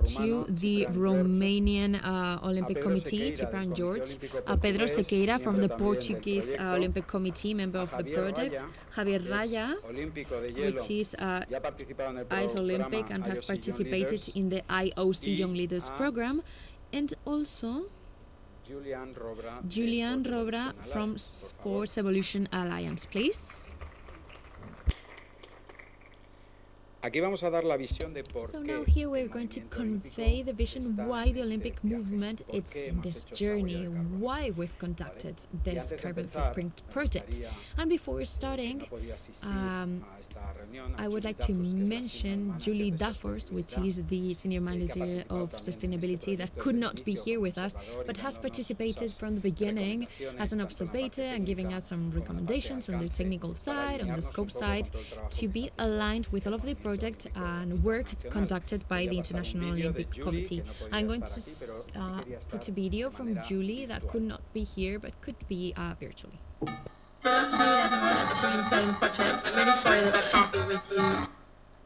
Speaker 5: to the Romanian Olympic Committee, to Pan George, Pedro Sequeira from the Portuguese Olympic Committee, member of the project, Javier Raya, which is Ice Olympic and has participated in the IOC Young Leaders program, and also Julian Robra from Sports Evolution Alliance, please. So now here we're going to convey the vision why the Olympic movement is in this journey, why we've conducted this carbon footprint project. And before starting, I would like to mention Julie Duffers, which is the Senior Manager of Sustainability that could not be here with us, but has participated from the beginning as an observer and giving us some recommendations on the technical side, on the scope side, to be aligned with all of the project and work conducted by the International Olympic Committee. I'm going to put a video from Julie that could not be here but could be virtually.
Speaker 6: Really sorry that I can't be with you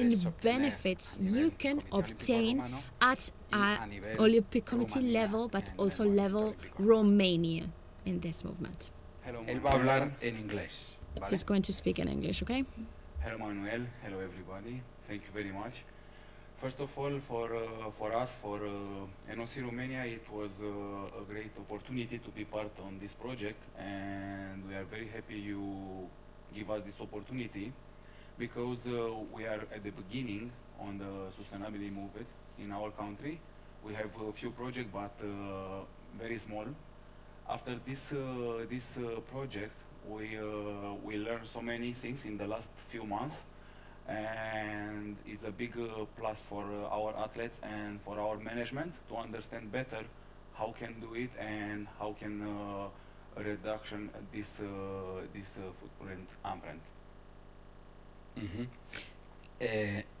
Speaker 5: in benefits you can obtain at Olympic Committee level, but also level Romania in this movement.
Speaker 1: Él va a hablar en inglés. ¿Vale?
Speaker 5: He's going to speak in English, okay?
Speaker 7: Hello Manuel, hello everybody, thank you very much. First of all, for us, for NOC Romania, it was a great opportunity to be part on this project, and we are very happy you give us this opportunity, because we are at the beginning on the sustainability movement in our country. We have a few projects, but very small. After this project, we learned so many things in the last few months, and it's a big plus for our athletes and for our management to understand better how can do it and how can reduction this footprint imprint.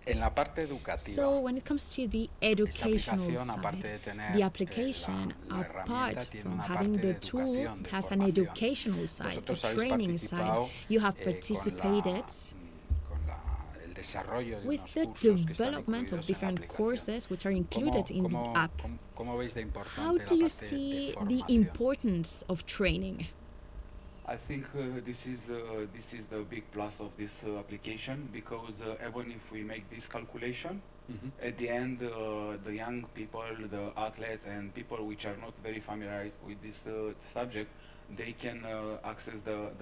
Speaker 1: En la parte educativa,
Speaker 5: So when it comes to the educational
Speaker 1: esta aplicación, aparte de
Speaker 5: side,
Speaker 1: tener
Speaker 5: the application,
Speaker 1: la herramienta,
Speaker 5: apart
Speaker 1: tiene
Speaker 5: from
Speaker 1: una
Speaker 5: having
Speaker 1: parte
Speaker 5: the
Speaker 1: de
Speaker 5: tool,
Speaker 1: educación, de
Speaker 5: has an
Speaker 1: formación.
Speaker 5: educational side, a
Speaker 1: Vosotros habéis
Speaker 5: training side.
Speaker 1: participado
Speaker 5: You have
Speaker 1: con
Speaker 5: participated
Speaker 1: el desarrollo de
Speaker 5: with
Speaker 1: unos
Speaker 5: the
Speaker 1: cursos que están
Speaker 5: development of
Speaker 1: incluidos en la
Speaker 5: different
Speaker 1: aplicación.
Speaker 5: courses which are included in the app.
Speaker 1: ¿Cómo veis de importante
Speaker 5: How
Speaker 1: la
Speaker 5: do you
Speaker 1: parte de
Speaker 5: see the
Speaker 1: formación?
Speaker 5: importance of training?
Speaker 7: I think this is the big plus of this application, because even if we make this calculation, at the end the young people, the athletes and people which are not very familiarized with this subject, they can access the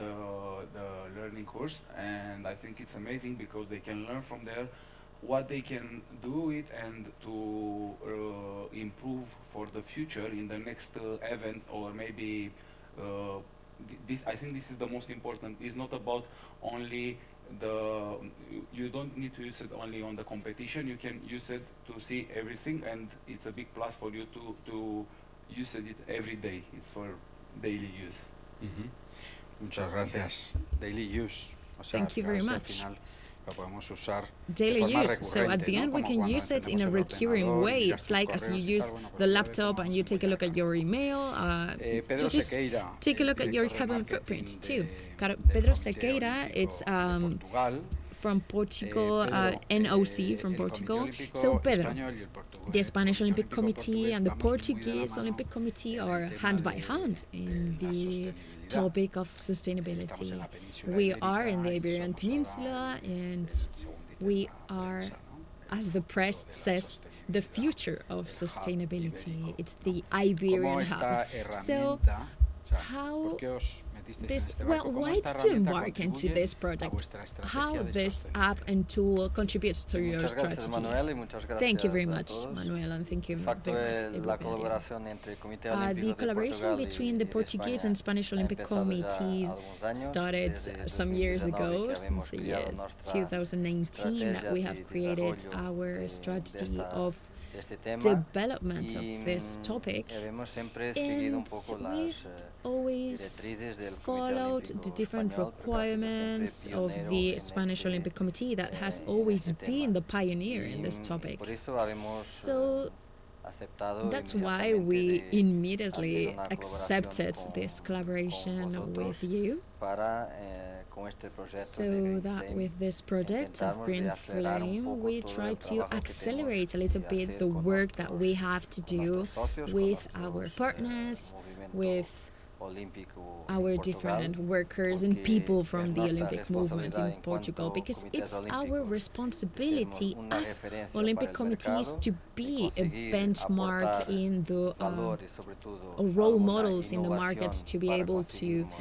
Speaker 7: learning course, and I think it's amazing because they can learn from there what they can do it and to improve for the future in the next events, or maybe this, I think this is the most important. It's not about only you don't need to use it only on the competition. You can use it to see everything, and it's a big plus for you to use it every day. It's for daily use.
Speaker 1: Muchas gracias. Daily use. O sea,
Speaker 5: Thank you very
Speaker 1: al
Speaker 5: much.
Speaker 1: final lo podemos usar
Speaker 5: Daily
Speaker 1: de forma
Speaker 5: use. So at
Speaker 1: recurrente,
Speaker 5: the
Speaker 1: ¿no?
Speaker 5: end, we
Speaker 1: Como
Speaker 5: can
Speaker 1: cuando
Speaker 5: use it in a
Speaker 1: encendemos el
Speaker 5: recurring
Speaker 1: ordenador,
Speaker 5: way.
Speaker 1: mirar
Speaker 5: It's
Speaker 1: tus
Speaker 5: like as you
Speaker 1: correos y
Speaker 5: use
Speaker 1: tal, bueno,
Speaker 5: the
Speaker 1: pues a ver
Speaker 5: laptop
Speaker 1: cómo
Speaker 5: and you take a look at your email.
Speaker 1: Pedro
Speaker 5: To just
Speaker 1: Sequeira
Speaker 5: take a
Speaker 1: es
Speaker 5: look at your
Speaker 1: director de
Speaker 5: carbon
Speaker 1: marketing
Speaker 5: footprint
Speaker 1: de-
Speaker 5: too.
Speaker 1: del
Speaker 5: Pedro
Speaker 1: Comité
Speaker 5: Sequeira,
Speaker 1: Olímpico
Speaker 5: it's
Speaker 1: de Portugal.
Speaker 5: from Portugal,
Speaker 1: Pedro,
Speaker 5: NOC from
Speaker 1: el
Speaker 5: Portugal.
Speaker 1: Comité Olímpico
Speaker 5: So Pedro,
Speaker 1: Español y el Portugués-
Speaker 5: the Spanish
Speaker 1: Comité
Speaker 5: Olympic
Speaker 1: Olímpico
Speaker 5: Committee
Speaker 1: Portugués
Speaker 5: and the
Speaker 1: vamos muy de la
Speaker 5: Portuguese
Speaker 1: mano
Speaker 5: Olympic Committee
Speaker 1: en el
Speaker 5: are
Speaker 1: tema
Speaker 5: hand by
Speaker 1: de-
Speaker 5: hand
Speaker 1: de
Speaker 5: in
Speaker 1: la
Speaker 5: the
Speaker 1: sostenibilidad.
Speaker 5: topic of
Speaker 1: Estamos en
Speaker 5: sustainability.
Speaker 1: la península
Speaker 5: We
Speaker 1: ibérica
Speaker 5: are in the
Speaker 1: y
Speaker 5: Iberian
Speaker 1: somos
Speaker 5: Peninsula,
Speaker 1: ahora
Speaker 5: and
Speaker 1: según dice
Speaker 5: we
Speaker 1: la
Speaker 5: are,
Speaker 1: prensa, ¿no?
Speaker 5: as the press
Speaker 1: de la
Speaker 5: says, the
Speaker 1: sostenibilidad,
Speaker 5: future of
Speaker 1: el hub
Speaker 5: sustainability.
Speaker 1: ibérico.
Speaker 5: It's the
Speaker 1: ¿Cómo
Speaker 5: Iberian
Speaker 1: esta
Speaker 5: hub. So
Speaker 1: herramienta, o sea,
Speaker 5: how
Speaker 1: ¿por qué os metisteis en
Speaker 5: this,
Speaker 1: este
Speaker 5: well,
Speaker 1: barco? ¿Cómo
Speaker 5: why
Speaker 1: esta
Speaker 5: did you
Speaker 1: herramienta
Speaker 5: embark into
Speaker 1: contribuye
Speaker 5: this
Speaker 1: a
Speaker 5: project?
Speaker 1: vuestra estrategia
Speaker 5: How
Speaker 1: de
Speaker 5: this
Speaker 1: sostenibilidad?
Speaker 5: app and tool contributes to your
Speaker 3: Muchas gracias,
Speaker 5: strategy?
Speaker 3: Manuel, y muchas gracias
Speaker 5: Thank you very
Speaker 3: a
Speaker 5: much,
Speaker 3: todos.
Speaker 5: Manuel, and thank you
Speaker 3: De facto,
Speaker 5: very much,
Speaker 3: la
Speaker 5: everybody.
Speaker 3: colaboración entre el Comité
Speaker 5: The
Speaker 3: Olímpico de
Speaker 5: collaboration
Speaker 3: Portugal
Speaker 5: between
Speaker 3: y
Speaker 5: the
Speaker 3: de
Speaker 5: Portuguese
Speaker 3: España
Speaker 5: and Spanish
Speaker 3: ha
Speaker 5: Olympic
Speaker 3: empezado ya
Speaker 5: committees
Speaker 3: algunos años,
Speaker 5: started
Speaker 3: desde
Speaker 5: some years
Speaker 3: 2019
Speaker 5: ago,
Speaker 3: que
Speaker 5: since
Speaker 3: habíamos
Speaker 5: the
Speaker 3: creado
Speaker 5: year
Speaker 3: nuestra
Speaker 5: 2019, that we
Speaker 3: estrategia
Speaker 5: have
Speaker 3: de
Speaker 5: created
Speaker 3: desarrollo
Speaker 5: our
Speaker 3: de
Speaker 5: strategy of
Speaker 3: este tema
Speaker 5: development of
Speaker 3: y
Speaker 5: this topic.
Speaker 3: hemos siempre seguido un
Speaker 5: And
Speaker 3: poco
Speaker 5: we've
Speaker 3: las
Speaker 5: always
Speaker 3: directrices del Comité
Speaker 5: followed
Speaker 3: Olímpico
Speaker 5: the different
Speaker 3: Español, porque ha sido
Speaker 5: requirements
Speaker 3: siempre
Speaker 5: of
Speaker 3: pionero
Speaker 5: the
Speaker 3: en
Speaker 5: Spanish
Speaker 3: este,
Speaker 5: Olympic Committee that has
Speaker 3: en
Speaker 5: always
Speaker 3: este
Speaker 5: been
Speaker 3: tema.
Speaker 5: the pioneer in this
Speaker 3: Y
Speaker 5: topic.
Speaker 3: por eso habemos
Speaker 5: So
Speaker 3: aceptado
Speaker 5: that's why we
Speaker 3: inmediatamente de
Speaker 5: immediately
Speaker 3: hacer una
Speaker 5: accepted
Speaker 3: colaboración
Speaker 5: this
Speaker 3: con
Speaker 5: collaboration
Speaker 3: vosotros
Speaker 5: with you,
Speaker 3: para con este proyecto de
Speaker 5: so
Speaker 3: Green
Speaker 5: that
Speaker 3: Flame
Speaker 5: with this project of
Speaker 3: intentamos de
Speaker 5: Green
Speaker 3: acelerar un
Speaker 5: Flame,
Speaker 3: poco
Speaker 5: we
Speaker 3: todo
Speaker 5: try
Speaker 3: el
Speaker 5: to
Speaker 3: trabajo que
Speaker 5: accelerate a
Speaker 3: tenemos
Speaker 5: little
Speaker 3: que
Speaker 5: bit
Speaker 3: hacer
Speaker 5: the
Speaker 3: con
Speaker 5: work that we
Speaker 3: nuestros-
Speaker 5: have to
Speaker 3: con
Speaker 5: do
Speaker 3: nuestros socios, con
Speaker 5: with
Speaker 3: nuestros,
Speaker 5: our partners,
Speaker 3: movimiento
Speaker 5: with
Speaker 3: olímpico en
Speaker 5: our
Speaker 3: Portugal,
Speaker 5: different workers and
Speaker 3: porque
Speaker 5: people from
Speaker 3: es
Speaker 5: the
Speaker 3: nuestra
Speaker 5: Olympic movement
Speaker 3: responsabilidad
Speaker 5: in
Speaker 3: en
Speaker 5: Portugal,
Speaker 3: cuanto
Speaker 5: because
Speaker 3: comités
Speaker 5: it's our
Speaker 3: olímpicos
Speaker 5: responsibility
Speaker 3: una
Speaker 5: as
Speaker 3: referencia
Speaker 5: Olympic
Speaker 3: para el
Speaker 5: committees
Speaker 3: mercado,
Speaker 5: to
Speaker 3: de
Speaker 5: be a
Speaker 3: conseguir
Speaker 5: benchmark
Speaker 3: aportar
Speaker 5: in the
Speaker 3: valores, sobre todo
Speaker 5: or role
Speaker 3: alguna
Speaker 5: models in the market
Speaker 3: innovación
Speaker 5: to be
Speaker 3: para
Speaker 5: able to
Speaker 3: conseguirmos,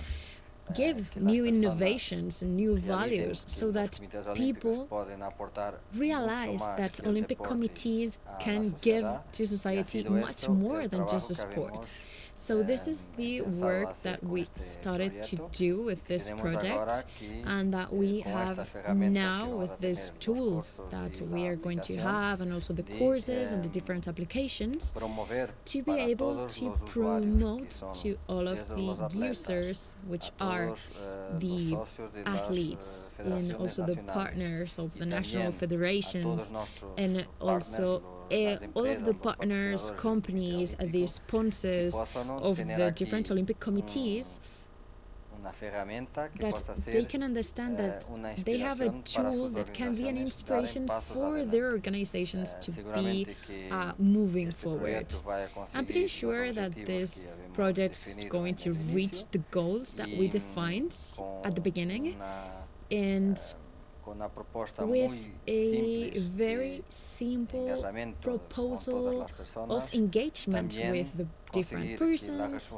Speaker 5: give
Speaker 3: que las
Speaker 5: new
Speaker 3: personas
Speaker 5: innovations and new
Speaker 3: realicen
Speaker 5: values
Speaker 3: que
Speaker 5: so
Speaker 3: los
Speaker 5: that
Speaker 3: comités olímpicos
Speaker 5: people
Speaker 3: pueden aportar mucho
Speaker 5: realize
Speaker 3: más
Speaker 5: that
Speaker 3: que el
Speaker 5: Olympic
Speaker 3: deporte
Speaker 5: committees
Speaker 3: a la
Speaker 5: can give
Speaker 3: sociedad,
Speaker 5: to
Speaker 3: y ha
Speaker 5: society
Speaker 3: sido
Speaker 5: much
Speaker 3: esto
Speaker 5: more
Speaker 3: el
Speaker 5: than just
Speaker 3: trabajo que
Speaker 5: sports.
Speaker 3: habemos,
Speaker 5: So this is the
Speaker 3: empezado a
Speaker 5: work
Speaker 3: hacer
Speaker 5: that
Speaker 3: con
Speaker 5: we
Speaker 3: este
Speaker 5: started to
Speaker 3: proyecto,
Speaker 5: do with
Speaker 3: que
Speaker 5: this
Speaker 3: tenemos
Speaker 5: project,
Speaker 3: ahora aquí,
Speaker 5: and that we
Speaker 3: con
Speaker 5: have
Speaker 3: estas herramientas
Speaker 5: now
Speaker 3: que vamos
Speaker 5: with
Speaker 3: a
Speaker 5: these
Speaker 3: tener, los
Speaker 5: tools
Speaker 3: cursos
Speaker 5: that
Speaker 3: y
Speaker 5: we
Speaker 3: la
Speaker 5: are going to
Speaker 3: aplicación,
Speaker 5: have, and also the
Speaker 3: de,
Speaker 5: courses and the different applications,
Speaker 3: promover
Speaker 5: to be
Speaker 3: para
Speaker 5: able
Speaker 3: todos
Speaker 5: to
Speaker 3: los usuarios, que
Speaker 5: promote
Speaker 3: son
Speaker 5: to all of
Speaker 3: desde los
Speaker 5: the
Speaker 3: atletas
Speaker 5: users, which
Speaker 3: a
Speaker 5: are
Speaker 3: todos, los
Speaker 5: the
Speaker 3: socios de las,
Speaker 5: athletes and
Speaker 3: federaciones
Speaker 5: also the
Speaker 3: nacionales,
Speaker 5: partners of
Speaker 3: y
Speaker 5: the national
Speaker 3: también a
Speaker 5: federations,
Speaker 3: todos nuestros
Speaker 5: and
Speaker 3: partners,
Speaker 5: also
Speaker 3: las
Speaker 5: all of
Speaker 3: empresas,
Speaker 5: the
Speaker 3: los
Speaker 5: partners,
Speaker 3: patrocinadores del
Speaker 5: companies,
Speaker 3: Comité
Speaker 5: the
Speaker 3: Olímpico,
Speaker 5: sponsors
Speaker 3: que puedan
Speaker 5: of
Speaker 3: tener
Speaker 5: the
Speaker 3: aquí
Speaker 5: different Olympic committees,
Speaker 3: una herramienta que
Speaker 5: that
Speaker 3: possa ser,
Speaker 5: they can understand that
Speaker 3: una
Speaker 5: they have a
Speaker 3: inspiración para
Speaker 5: tool
Speaker 3: sus
Speaker 5: that can be an
Speaker 3: organizaciones, dar
Speaker 5: inspiration
Speaker 3: passos
Speaker 5: for
Speaker 3: adelante.
Speaker 5: their organizations to be
Speaker 3: Seguramente que
Speaker 5: moving
Speaker 3: este
Speaker 5: forward.
Speaker 3: proyecto vai a
Speaker 5: I'm
Speaker 3: conseguir
Speaker 5: pretty
Speaker 3: los
Speaker 5: sure that
Speaker 3: objetivos
Speaker 5: this
Speaker 3: que habíamos
Speaker 5: project is
Speaker 3: definido
Speaker 5: going to
Speaker 3: en el
Speaker 5: reach
Speaker 3: inicio,
Speaker 5: the goals that we
Speaker 3: y,
Speaker 5: defined
Speaker 3: con
Speaker 5: at the beginning,
Speaker 3: una,
Speaker 5: and with a very simple proposal of engagement with the different persons,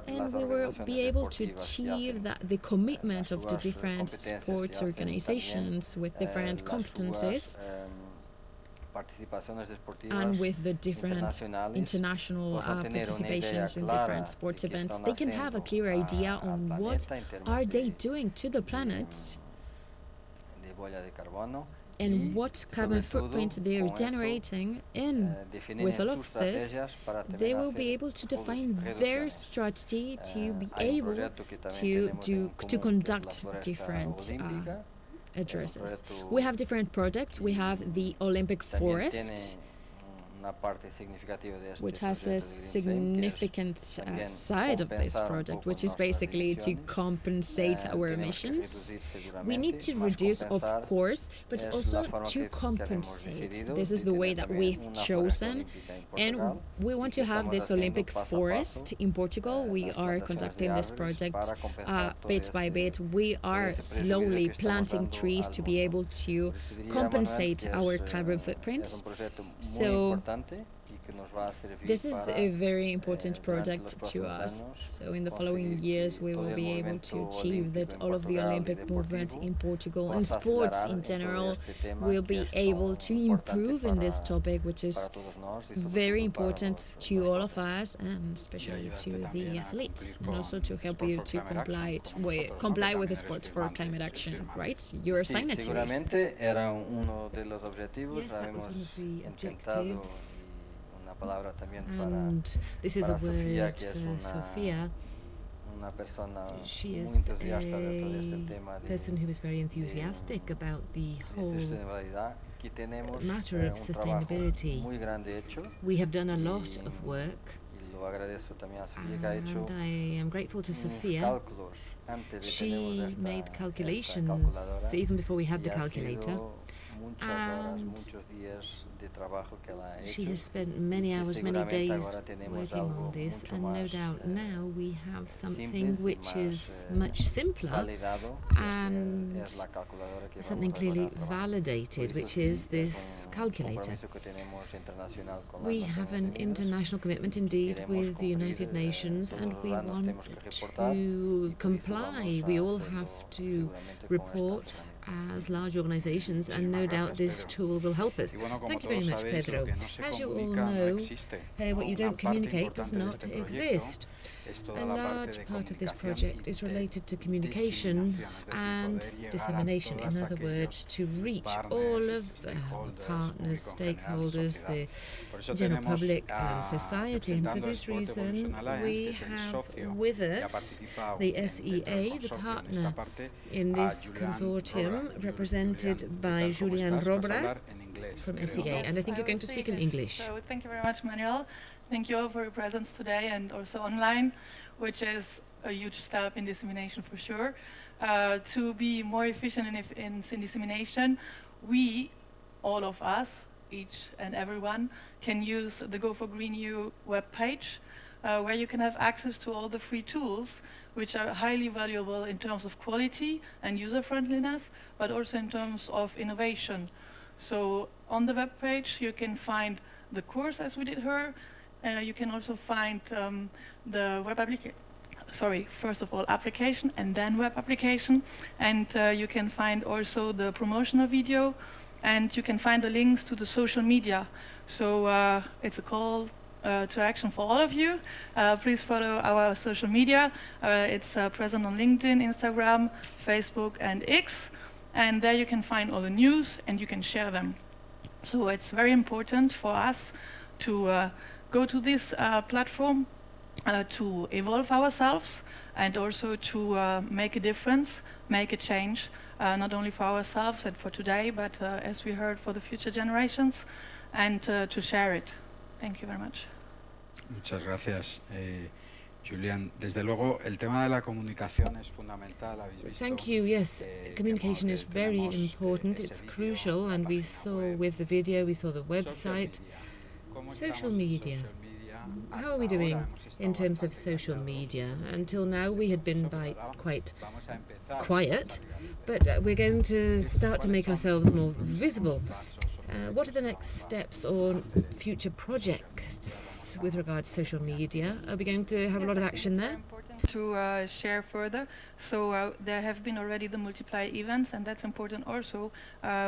Speaker 5: and we will be able to achieve that the commitment of the different sports organizations with different competencies and with the different international participations in different sports events. They can have a clear idea on what are they doing to the planet and what carbon footprint they are generating, and with all of this they will be able to define their strategy to be able to conduct different addresses. We have different projects. We have the Olympic Forest, which has a significant side of this project, which is basically to compensate our emissions. We need to reduce, of course, but also to compensate. This is the way that we've chosen, and we want to have this Olympic Forest in Portugal. We are conducting this project bit by bit. We are slowly planting trees to be able to compensate our carbon footprint. So this is a very important project to us. So in the following years we will be able to achieve that all of the Olympic movement in Portugal and sports in general will be able to improve in this topic, which is very important to all of us and especially to the athletes, and also to help you to comply with the Sports for Climate Action, right? You're signatories.
Speaker 2: Yes, that was one of the objectives. And this is a word for Sofia. She is a person who is very enthusiastic about the whole matter of sustainability. We have done a lot of work, and I am grateful to Sofia. She made calculations even before we had the calculator, and she has spent many hours, many days working on this, and no doubt now we have something which is much simpler and something clearly validated, which is this calculator. We have an international commitment indeed with the United Nations, and we want to comply. We all have to report as large organizations, and no doubt this tool will help us. Thank you very much, Pedro. As you all know, what you don't communicate does not exist. A large part of this project is related to communication and dissemination, in other words, to reach all of the partners, stakeholders, the general public and society. And for this reason, we have with us the SEA, the partner in this consortium, represented by Julian Robra from SEA. And I think you're going to speak in English.
Speaker 8: So thank you very much, Manuel. Thank you all for your presence today and also online, which is a huge step in dissemination for sure. To be more efficient in dissemination, we, all of us, each and everyone, can use the Go for Green EU webpage, where you can have access to all the free tools, which are highly valuable in terms of quality and user-friendliness, but also in terms of innovation. So on the webpage, you can find the course as we did here. You can also find the web application. Sorry, first of all, application and then web application. And you can find also the promotional video, and you can find the links to the social media. So it's a call to action for all of you. Please follow our social media. It's present on LinkedIn, Instagram, Facebook, and X. And there you can find all the news and you can share them. So it's very important for us to go to this platform to evolve ourselves and also to make a difference, make a change, not only for ourselves and for today, but as we heard, for the future generations, and to share it. Thank you very much.
Speaker 1: Muchas gracias, Julian. Desde luego, el tema de la comunicación es fundamental.
Speaker 2: Thank you. Yes, communication is very important. It's crucial, and we saw with the video, we saw the website. Social media. How are we doing in terms of social media? Until now, we had been quite quiet, but we're going to start to make ourselves more visible. What are the next steps or future projects with regard to social media? Are we going to have a lot of action there?
Speaker 8: To share further. So there have been already the multiply events, and that's important also.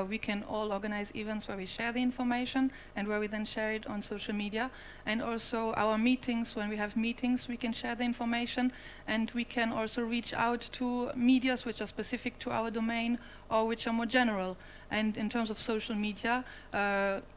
Speaker 8: We can all organize events where we share the information and where we then share it on social media. And also our meetings, when we have meetings, we can share the information, and we can also reach out to medias which are specific to our domain or which are more general. And in terms of social media,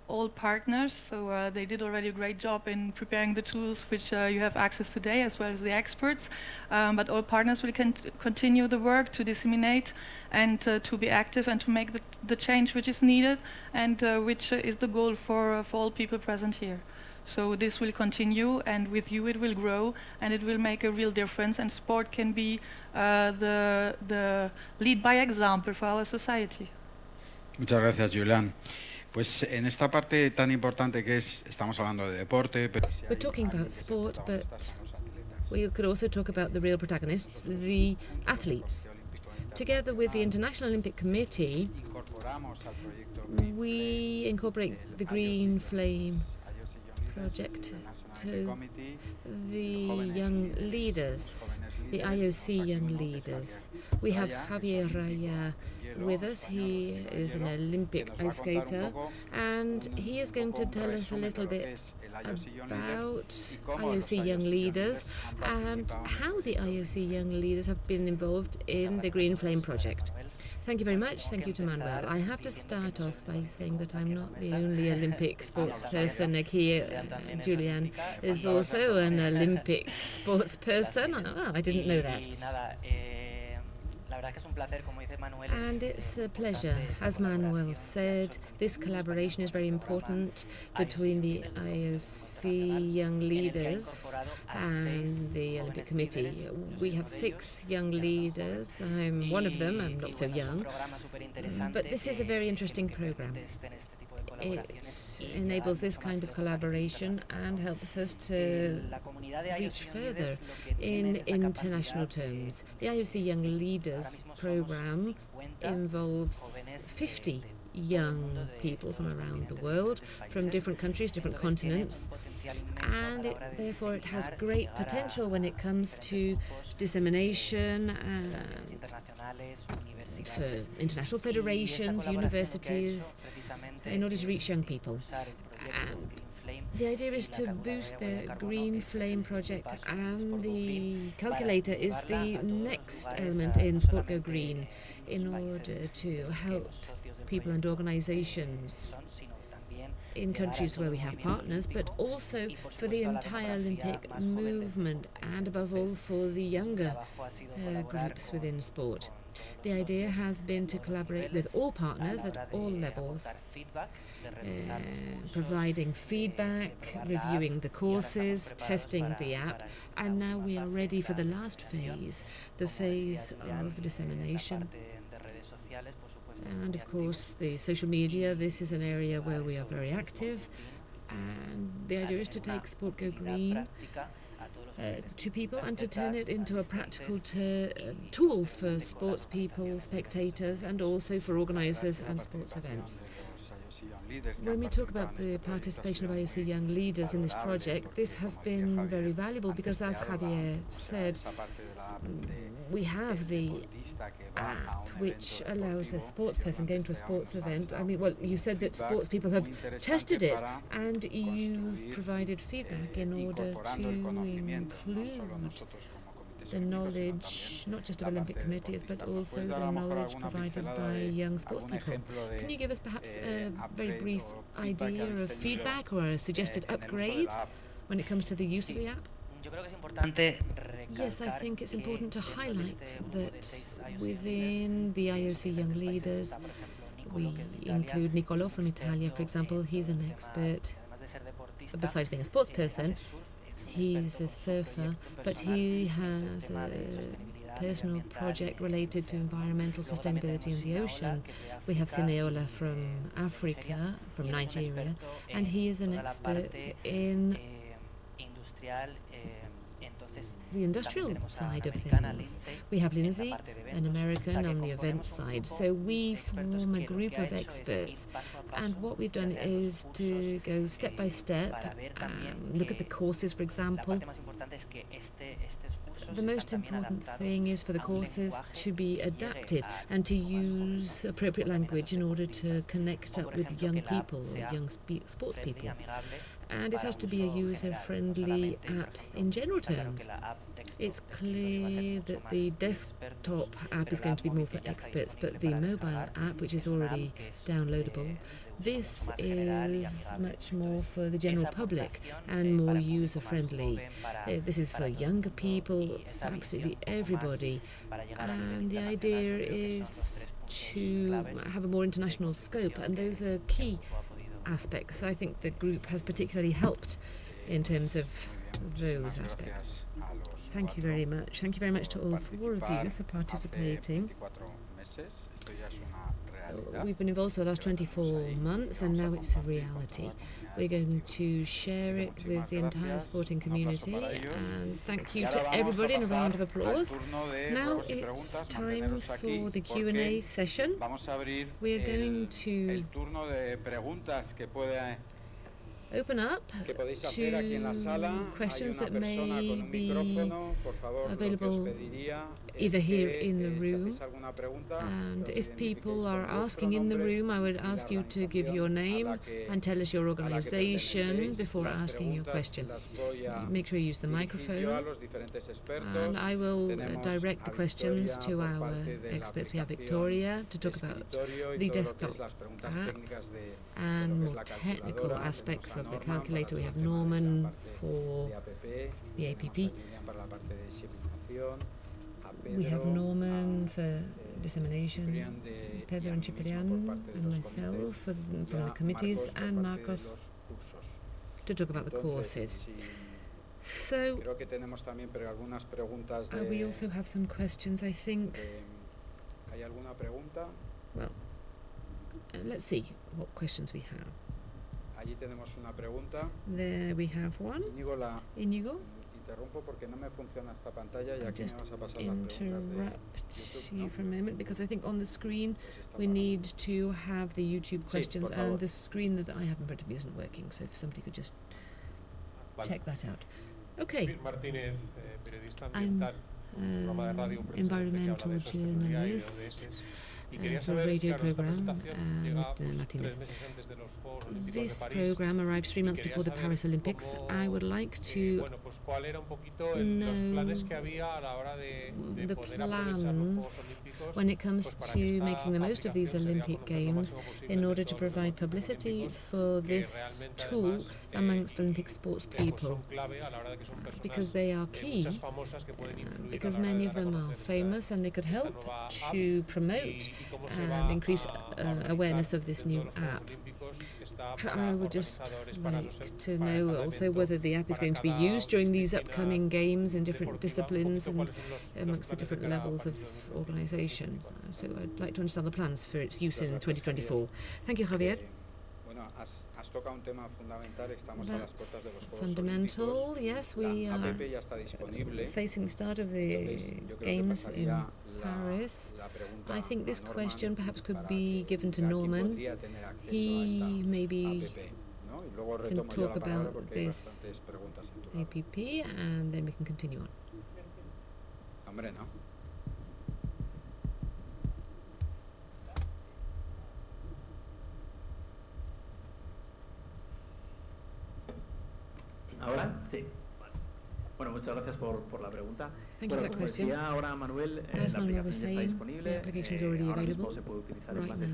Speaker 8: all partners, so they did already a great job in preparing the tools which you have access today, as well as the experts. But all partners will continue the work to disseminate and to be active and to make the change which is needed, and which is the goal for all people present here. So this will continue, and with you it will grow, and it will make a real difference, and sport can be the lead by example for our society.
Speaker 1: Muchas gracias, Julian. Pues en esta parte tan importante que es, estamos hablando de deporte, pero
Speaker 2: we're talking about sport, but we could also talk about the real protagonists, the athletes. Together with the International Olympic Committee, we incorporate the Green Flame project to the young leaders, the IOC young leaders. We have Javier Raya with us. He is an Olympic ice skater, and he is going to tell us a little bit about IOC young leaders and how the IOC young leaders have been involved in the Green Flame project. Thank you very much. Thank you to Manuel. I have to start off by saying that I'm not the only Olympic sports person here. Julian is also an Olympic sports person. Oh, I didn't know that. And it's a pleasure. As Manuel said, this collaboration is very important between the IOC young leaders and the Olympic Committee. We have 6 young leaders. I'm one of them. I'm not so young. But this is a very interesting program. It enables this kind of collaboration and helps us to reach further in international terms. The IOC Young Leaders program involves 50 young people from around the world, from different countries, different continents, and therefore it has great potential when it comes to dissemination and for international federations, universities, in order to reach young people. And the idea is to boost the Green Flame project, and the calculator is the next element in Sport Go Green in order to help people and organizations in countries where we have partners, but also for the entire Olympic movement, and above all for the younger groups within sport. The idea has been to collaborate with all partners at all levels, providing feedback, reviewing the courses, testing the app, and now we are ready for the last phase, the phase of dissemination. And of course, the social media, this is an area where we are very active, and the idea is to take Sport Go Green to people and to turn it into a practical tool for sports people, spectators, and also for organisers and sports events. When we talk about the participation of IOC young leaders in this project, this has been very valuable because, as Javier said, we have the app which allows a sports person going to a sports event. I mean, well, you said that sports people have tested it, and you've provided feedback in order to include the knowledge, not just of Olympic committees, but also the knowledge provided by young sports people. Can you give us perhaps a very brief idea of feedback or a suggested upgrade when it comes to the use of the app? Yes, I think it's important to highlight that within the IOC Young Leaders, we include Niccolò from Italia, for example. He's an expert, besides being a sports person, he's a surfer, but he has a personal project related to environmental sustainability in the ocean. We have Sineola from Africa, from Nigeria, and he is an expert in the industrial side of things. We have Lindsay, an American, on the event side. So we form a group of experts, and what we've done is to go step by step, look at the courses, for example. The most important thing is for the courses to be adapted and to use appropriate language in order to connect up with young people, young sports people. And it has to be a user-friendly app in general terms. It's clear that the desktop app is going to be more for experts, but the mobile app, which is already downloadable, this is much more for the general public and more user-friendly. This is for younger people, for absolutely everybody. And the idea is to have a more international scope, and those are key aspects. I think the group has particularly helped in terms of those aspects. Thank you very much. Thank you very much to all four of you for participating. We've been involved for the last 24 months and now it's a reality. We're going to share it with the entire sporting community, and thank you to everybody in a round of applause. Now it's time for the Q&A session. We're going to open up to questions that may be available either here in the room. And if people are asking in the room, I would ask you to give your name and tell us your organization before asking your question. Make sure you use the microphone, and I will direct the questions to our experts. We have Victoria to talk about the desktop app and more technical aspects of the calculator. We have Norman for the APP. We have Norman for dissemination, Pedro and Ciprian and myself from the committees, and Marcos to talk about the courses. So we also have some questions, I think. Well, let's see what questions we have. There we have one. Inigo? I'll just interrupt you for a moment, because I think on the screen we need to have the YouTube questions, and the screen that I have in front of me isn't working, so if somebody could just check that out. Okay. I'm environmental journalist for a radio program, Mr. Martinez. This program arrives 3 months before the Paris Olympics. I would like to know the plans when it comes to making the most of these Olympic Games in order to provide publicity for this tool amongst Olympic sports people, because they are key, because many of them are famous and they could help to promote and increase awareness of this new app. I would just like to know also whether the app is going to be used during these upcoming games in different disciplines and amongst the different levels of organisation. So I'd like to understand the plans for its use in 2024. Thank you, Javier. That's fundamental. Yes, we are facing the start of the games in Paris. I think this question perhaps could be given to Norman. He maybe can talk about this APP, and then we can continue on.
Speaker 9: ¿Ahora? Sí. Bueno, muchas gracias por la pregunta.
Speaker 2: Thank you for that question.
Speaker 9: Ahora Manuel,
Speaker 2: as Manuel was saying, the application is already available right now.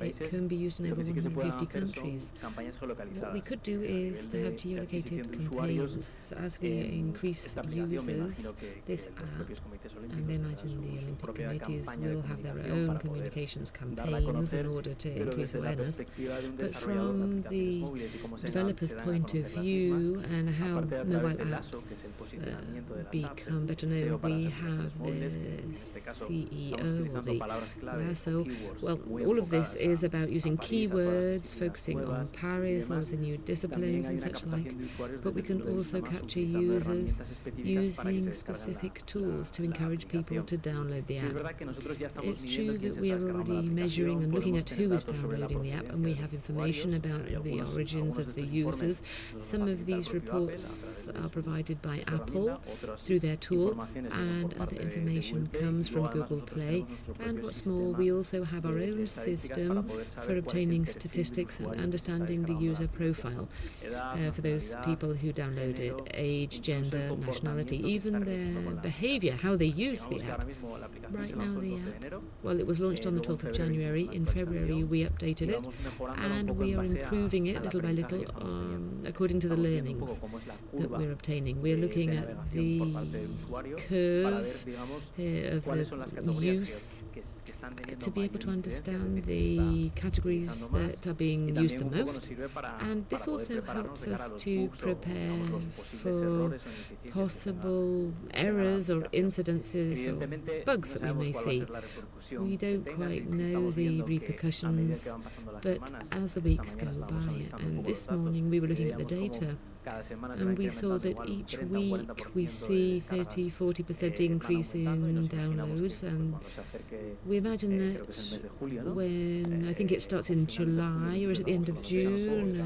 Speaker 2: It can be used in over 150 countries. What we could do is to have geolocated campaigns as we increase users. This app, and I imagine the Olympic committees will have their own communications campaigns in order to increase awareness. But from the developer's point of view and how mobile apps become better known. We have the CEO or the LASO. Well, all of this is about using keywords, focusing on Paris, all of the new disciplines and such like. But we can also capture users using specific tools to encourage people to download the app. It's true that we are already measuring and looking at who is downloading the app, and we have information about the origins of the users. Some of these reports are provided by Apple through their tool, and other information comes from Google Play. And what's more, we also have our own system for obtaining statistics and understanding the user profile for those people who download it, age, gender, nationality, even their behavior, how they use the app. Right now the app, well, it was launched on the 12th of January. In February we updated it, and we are improving it little by little according to the learnings that we're obtaining. We're looking at the curve of the use to be able to understand the categories that are being used the most, and this also helps us to prepare for possible errors or incidences or bugs that we may see. We don't quite know the repercussions, but as the weeks go by, and this morning we were looking at the data, and we saw that each week we see 30-40% increase in downloads, and we imagine that when, I think it starts in July, or is it the end of June,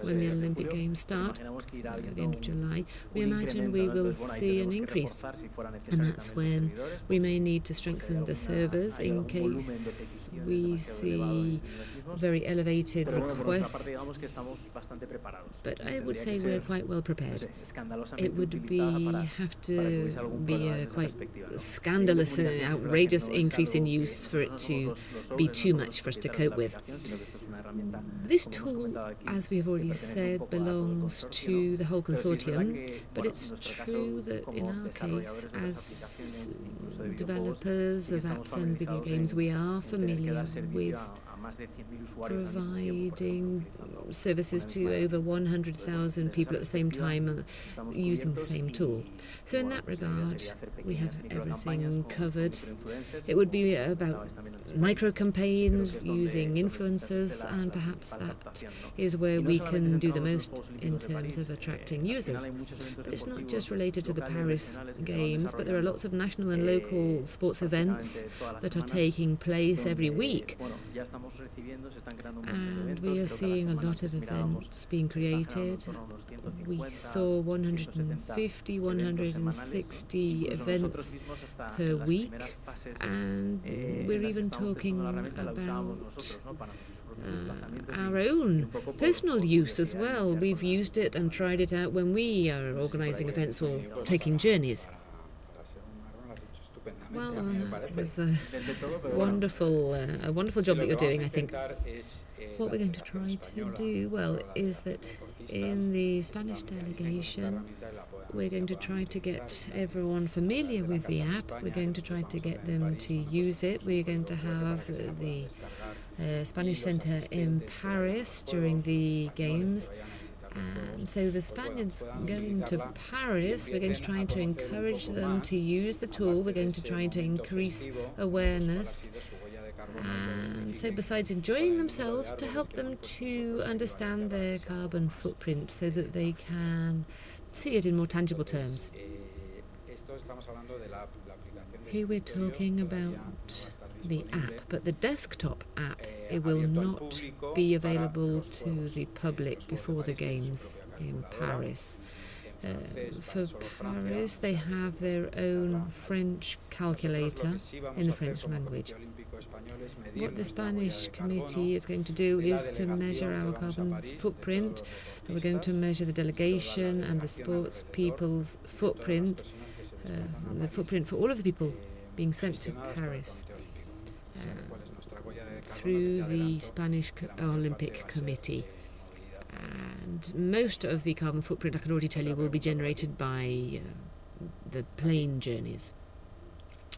Speaker 2: when the Olympic Games start, at the end of July, we imagine we will see an increase, and that's when we may need to strengthen the servers in case we see very elevated requests. But I would say we're quite well prepared. It would have to be a quite scandalous and outrageous increase in use for it to be too much for us to cope with. This tool, as we have already said, belongs to the whole consortium, but it's true that in our case, as developers of apps and video games, we are familiar with providing services to over 100,000 people at the same time using the same tool. So in that regard, we have everything covered. It would be about micro-campaigns using influencers, and perhaps that is where we can do the most in terms of attracting users. But it's not just related to the Paris Games, but there are lots of national and local sports events that are taking place every week. And we are seeing a lot of events being created. We saw 150, 160 events per week, and we're even talking about our own personal use as well. We've used it and tried it out when we are organising events or taking journeys. Well, it was a wonderful job that you're doing, I think. What we're going to try to do, well, is that in the Spanish delegation, we're going to try to get everyone familiar with the app. We're going to try to get them to use it. We're going to have the Spanish Centre in Paris during the Games. And so the Spaniards going to Paris, we're going to try to encourage them to use the tool. We're going to try to increase awareness. And so besides enjoying themselves, to help them to understand their carbon footprint so that they can see it in more tangible terms. Here we're talking about the app, but the desktop app, it will not be available to the public before the Games in Paris. For Paris, they have their own French calculator in the French language. What the Spanish committee is going to do is to measure our carbon footprint. We're going to measure the delegation and the sports people's footprint, the footprint for all of the people being sent to Paris through the Spanish Olympic Committee. And most of the carbon footprint, I can already tell you, will be generated by the plane journeys.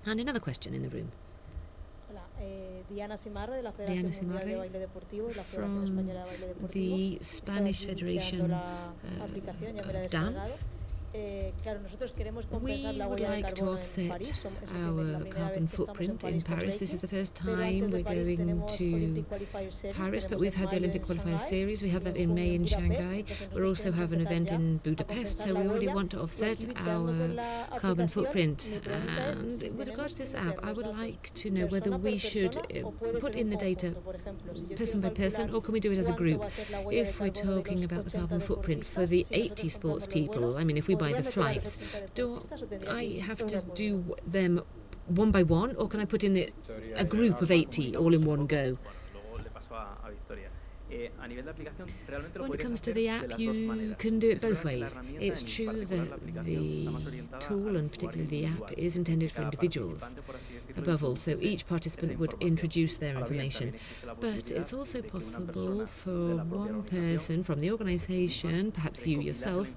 Speaker 2: And another question in the room. Diana Simarre from the Spanish Federation of Dance.
Speaker 5: We would like to offset our carbon footprint in Paris. This is the first time we're going to Paris, but we've had the Olympic qualifier series. We have that in May in Shanghai. We also have an event in Budapest, so we already want to offset our carbon footprint. And with regards to this app, I would like to know whether we should put in the data person by person, or can we do it as a group? If we're talking about the carbon footprint for the 80 sports people, I mean, if we buy the flights, do I have to do them one by one, or can I put in a group of 80 all in one go? When it comes to the app, you can do it both ways. It's true that the tool, and particularly the app, is intended for individuals above all, so each participant would introduce their information. But it's also possible for one person from the organisation, perhaps you yourself,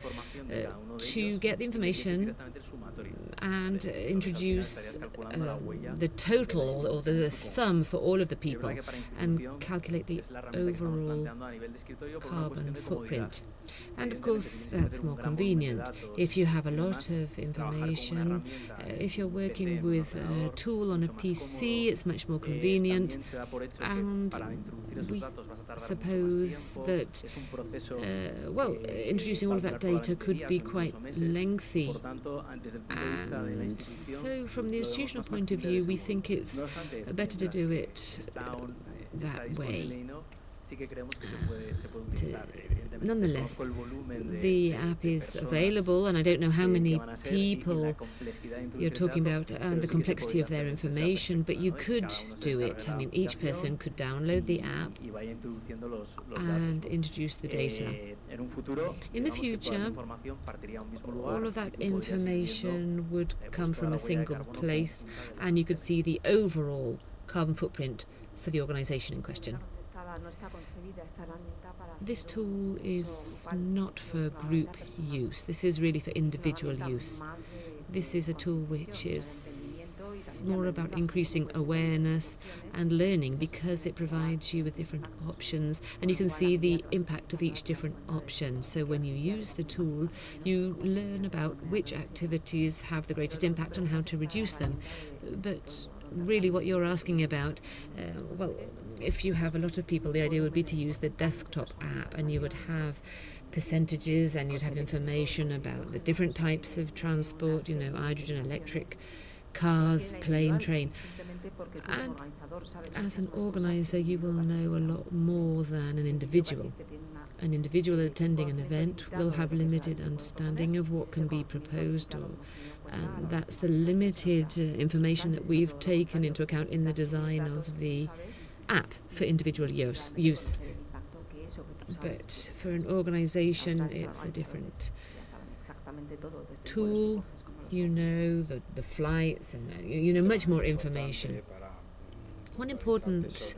Speaker 5: to get the information and introduce the total or the sum for all of the people and calculate the overall carbon footprint. And of course, that's more convenient. If you have a lot of information, if you're working with a tool on a PC, it's much more convenient. And we suppose that, introducing all of that data could be quite lengthy. And so from the institutional point of view, we think it's better to do it that way. Nonetheless, the app is available, and I don't know how many people you're talking about and the complexity of their information, but you could do it. I mean, each person could download the app and introduce the data. In the future, all of that information would come from a single place, and you could see the overall carbon footprint for the organisation in question. This tool is not for group use. This is really for individual use. This is a tool which is more about increasing awareness and learning, because it provides you with different options and you can see the impact of each different option. So when you use the tool, you learn about which activities have the greatest impact and how to reduce them. But really what you're asking about, if you have a lot of people, the idea would be to use the desktop app, and you would have percentages and you'd have information about the different types of transport, hydrogen, electric, cars, plane, train. And as an organizer, you will know a lot more than an individual. An individual attending an event will have limited understanding of what can be proposed, and that's the limited information that we've taken into account in the design of the app for individual use. But for an organization, it's a different tool. You know the flights, and much more information. One important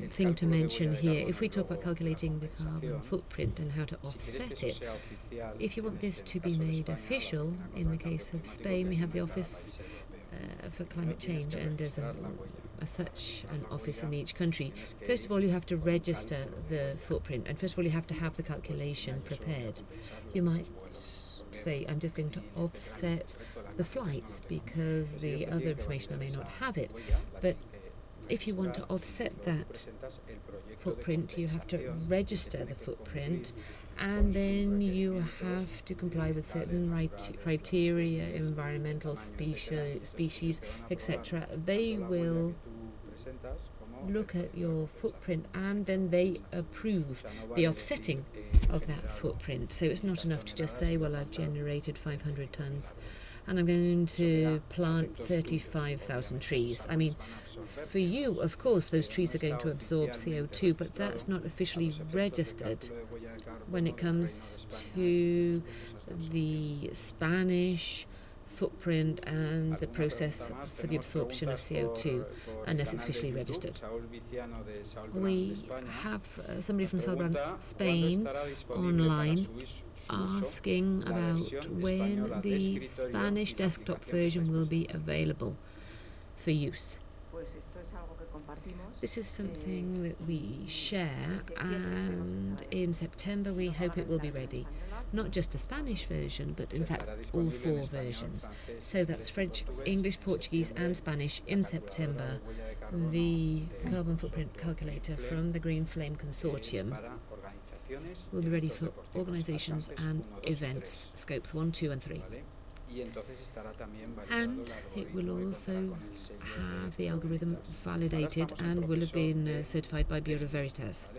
Speaker 5: thing to mention here, if we talk about calculating the carbon footprint and how to offset it, if you want this to be made official, in the case of Spain, we have the Office for Climate Change, and there's such an office in each country. First of all, you have to register the footprint, and first of all, you have to have the calculation prepared. You might say, I'm just going to offset the flights because the other information I may not have it. But if you want to offset that footprint, you have to register the footprint, and then you have to comply with certain criteria, environmental, species, etc. They will look at your footprint, and then they approve the offsetting of that footprint. So it's not enough to just say, well, I've generated 500 tons and I'm going to plant 35,000 trees. I mean, for you, of course, those trees are going to absorb CO2, but that's not officially registered when it comes to the Spanish footprint and the process for the absorption of CO2, unless it's officially registered. We have somebody from Salbrand, Spain, online asking about when the Spanish desktop version will be available for use. This is something that we share, and in September we hope it will be ready.
Speaker 2: not just the Spanish version, but in fact all 4 versions. So that's French, English, Portuguese and Spanish in September. The carbon footprint calculator from the Green Flame Consortium will be ready for organisations and events, scopes 1, 2 and 3. And it will also have the algorithm validated and will have been certified by Bureau Veritas.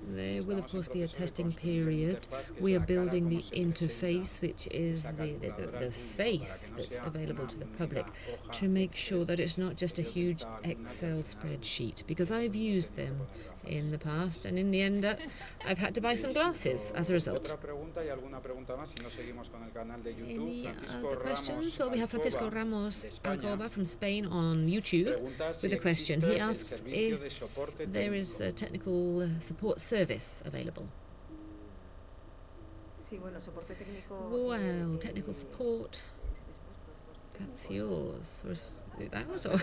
Speaker 2: There will of course be a testing period. We are building the interface, which is the face that's available to the public, to make sure that it's not just a huge Excel spreadsheet, because I've used them in the past and in the end I've had to buy some glasses as a result. Any other questions? Well, we have Francisco Ramos Alcoba from Spain on YouTube with a question. He asks if there is a technical support service available. Well, technical support, that's yours. Or is it ours? Or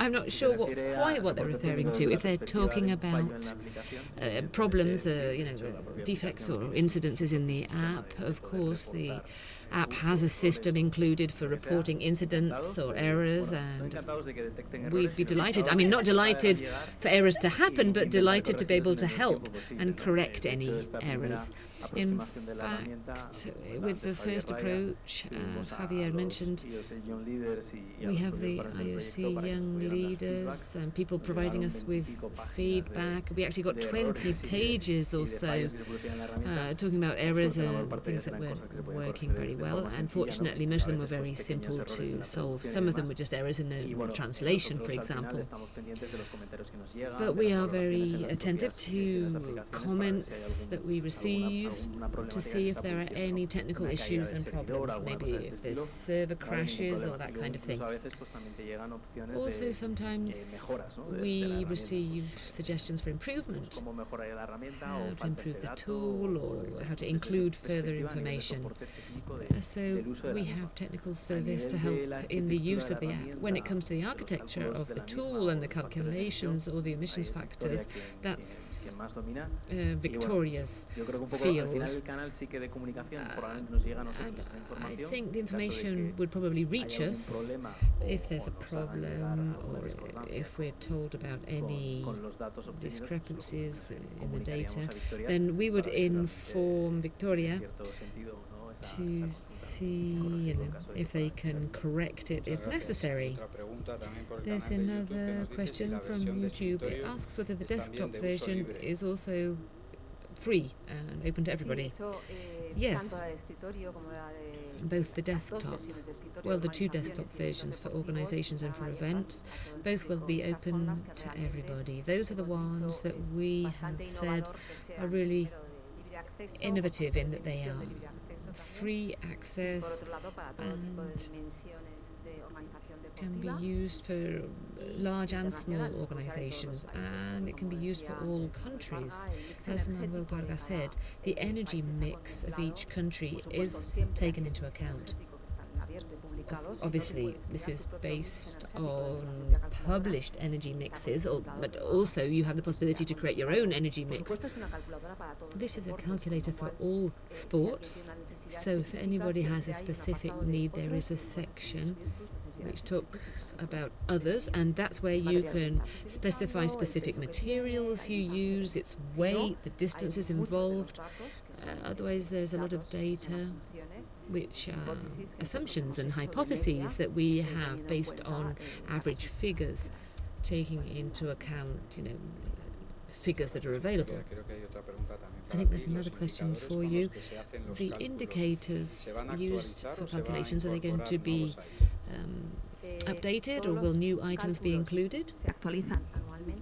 Speaker 2: I'm not sure quite what they're referring to. If they're talking about problems, defects or incidences in the app, of course the app has a system included for reporting incidents or errors, and we'd be delighted, not delighted for errors to happen, but delighted to be able to help and correct any errors. In fact, with the first approach, as Javier mentioned, we have the IOC young leaders and people providing us with feedback. We actually got 20 pages or so talking about errors and things that weren't working very well. Unfortunately, most of them were very simple to solve. Some of them were just errors in the translation, for example. But we are very attentive to comments that we receive to see if there are any technical issues and problems, maybe if there's server crashes or that kind of thing. Also, sometimes we receive suggestions for improvement, how to improve the tool or how to include further information. So we have technical service to help in the use of the app. When it comes to the architecture of the tool and the calculations or the emissions factors, that's Victoria's field. And I think the information would probably reach us if there's a problem or if we're told about any discrepancies in the data. Then we would inform Victoria to see if they can correct it if necessary. There's another question from YouTube. It asks whether the desktop version is also free and open to everybody. Yes, both the desktop, well, the 2 desktop versions for organisations and for events, both will be open to everybody. Those are the ones that we have said are really innovative in that they are free access and can be used for large and small organisations, and it can be used for all countries. As Manuel Vargas said, the energy mix of each country is taken into account. Obviously, this is based on published energy mixes, but also you have the possibility to create your own energy mix. This is a calculator for all sports, so if anybody has a specific need, there is a section which talks about others, and that's where you can specify specific materials you use, its weight, the distances involved. Otherwise, there's a lot of data which are assumptions and hypotheses that we have based on average figures, taking into account, figures that are available. I think there's another question for you. The indicators used for calculations, are they going to be updated, or will new items be included?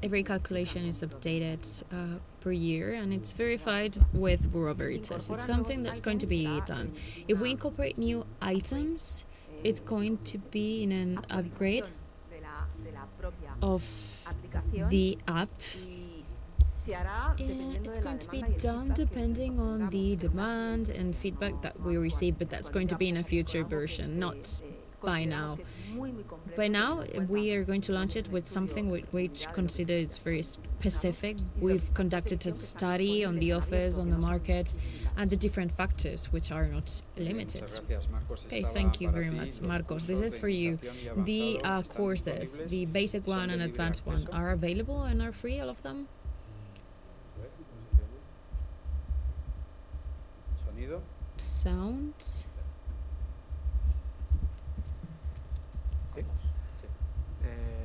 Speaker 5: Every calculation is updated per year, and it's verified with Bureau Veritas. It's something that's going to be done. If we incorporate new items, it's going to be in an upgrade of the app. And it's going to be done depending on the demand and feedback that we receive, but that's going to be in a future version, not by now. By now, we are going to launch it with something which consider it's very specific. We've conducted a study on the offers, on the market, and the different factors which are not limited. Okay, thank you very much, Marcos. This is for you. The courses, the basic one and advanced one, are available and are free, all of them? Sound?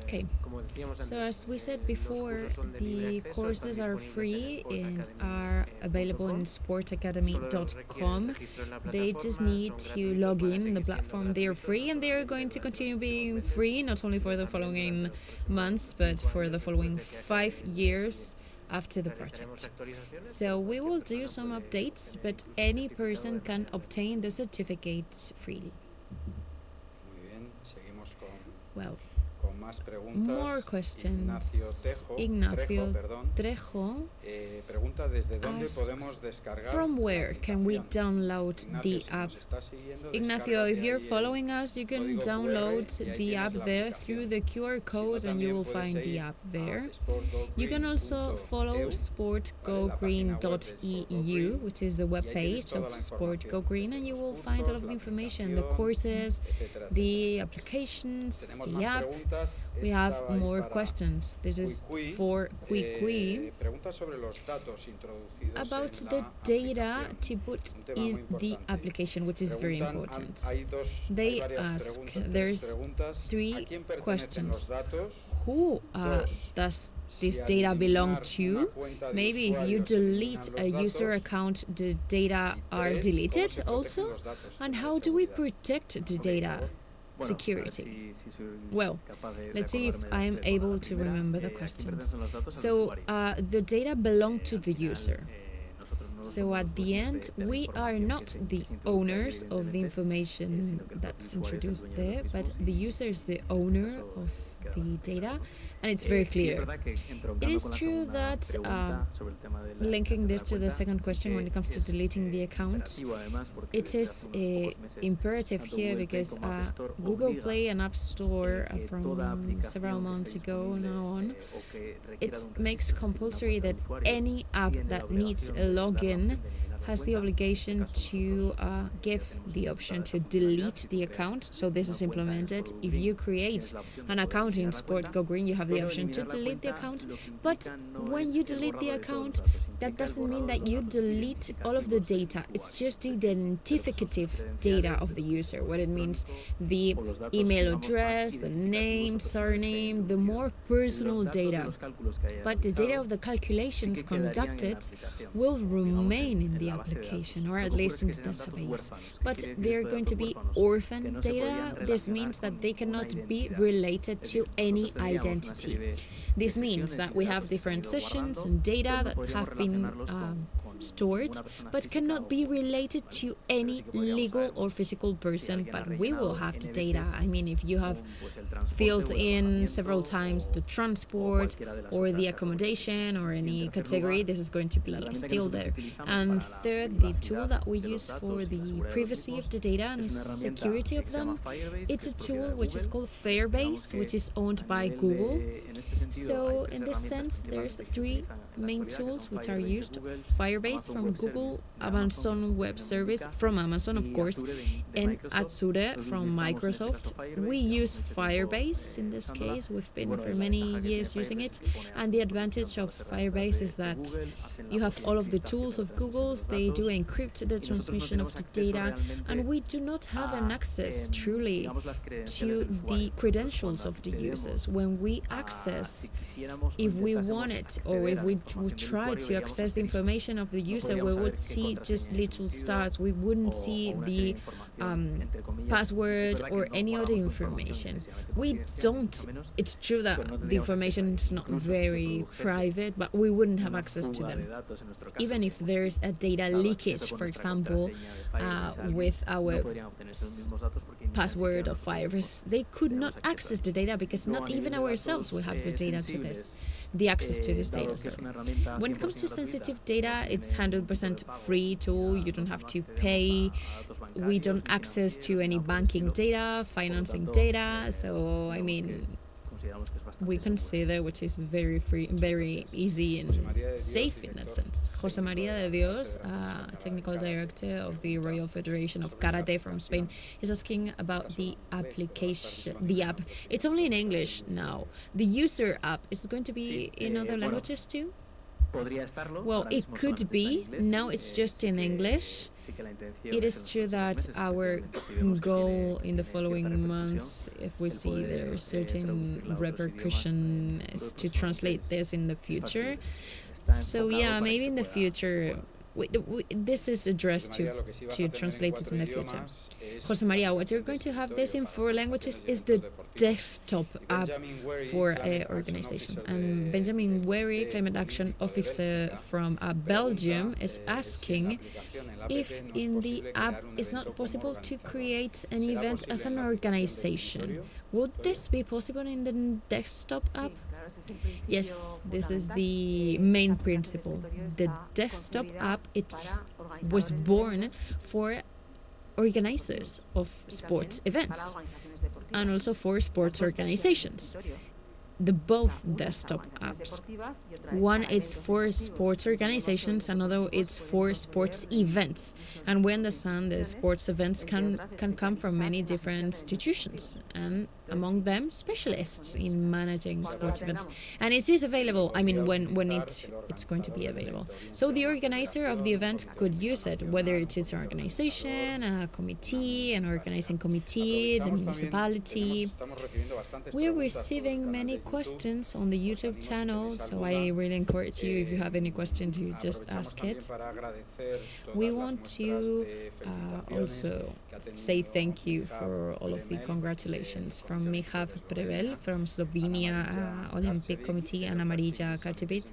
Speaker 5: Okay, so as we said before, the courses are free and are available on sportacademy.com. They just need to log in the platform. They are free and they are going to continue being free, not only for the following months, but for the following 5 years after the project. So we will do some updates, but any person can obtain the certificates freely. Well, more questions. Ignacio Trejo asks, from where can we download the app? Ignacio, if you're following us, you can download the app there through the QR code and you will find the app there. You can also follow sportgogreen.eu, which is the webpage of Sport Go Green, and you will find all of the information, the courses, the applications, the app. We have more questions. This is for Quiqui about the data to put in the application, which is very important. They ask, there's 3 questions. Who does this data belong to? Maybe if you delete a user account, the data are deleted also? And how do we protect the data? Security. Well, let's see if I'm able to remember the questions. So the data belong to the user. So at the end, we are not the owners of the information that's introduced there, but the user is the owner of the data, and it's very clear. It is true that linking this to the second question when it comes to deleting the account, it is imperative here because Google Play and App Store from several months ago now on, it makes compulsory that any app that needs a login has the obligation to give the option to delete the account. So this is implemented. If you create an account in Sport Go Green, you have the option to delete the account. But when you delete the account, that doesn't mean that you delete all of the data. It's just the identificative data of the user, what it means, the email address, the name, surname, the more personal data. But the data of the calculations conducted will remain in the application, or at least in the database. But they're going to be orphan data. This means that they cannot be related to any identity. This means that we have different sessions and data that have been stored, but cannot be related to any legal or physical person, but we will have the data. I mean, if you have filled in several times the transport or the accommodation or any category, this is going to be still there. And third, the tool that we use for the privacy of the data and security of them, it's a tool which is called Firebase, which is owned by Google. So in this sense, there's 3 main tools which are used: Firebase from Google, Amazon Web Service from Amazon, of course, and Azure from Microsoft. We use Firebase in this case. We've been for many years using it, and the advantage of Firebase is that you have all of the tools of Google's. They do encrypt the transmission of the data, and we do not have an access truly to the credentials of the users. When we access, if we want it, or if we try to access the information of the user, we would see just little stars. We wouldn't see the password or any other information. We don't. It's true that the information is not very private, but we wouldn't have access to them. Even if there's a data leakage, for example, with our password of virus. They could not access the data because not even ourselves will have the data to this, the access to this data. So when it comes to sensitive data, it's 100% free tool. You don't have to pay. We don't access to any banking data, financing data. So I mean, we consider which is very free, very easy and safe in that sense. Jose Maria de Dios, technical director of the Royal Federation of Karate from Spain, is asking about the application, the app. It's only in English now. The user app is going to be in other languages too? Well, it could be. Now it's just in English. It is true that our goal in the following months, if we see there's certain repercussion, is to translate this in the future. So yeah, maybe in the future, this is addressed to translate it in the future. Jose Maria, what you're going to have this in 4 languages is the desktop app for an organization. And Benjamin Wary, Climate Action Officer from Belgium, is asking if in the app it's not possible to create an event as an organization. Would this be possible in the desktop app? Yes, this is the main principle. The desktop app was born for organizers of sports events and also for sports organizations. Both desktop apps. One is for sports organizations, another is for sports events. And we understand that sports events can come from many different institutions, and among them specialists in managing sports events. And it is available, I mean, when it's going to be available. So the organizer of the event could use it, whether it is an organization, a committee, an organizing committee, the municipality. We're receiving many questions on the YouTube channel, so I really encourage you, if you have any question, to just ask it. We want to also say thank you for all of the congratulations from Michał Prevel from Slovenia Olympic Committee, and Marija Kartibit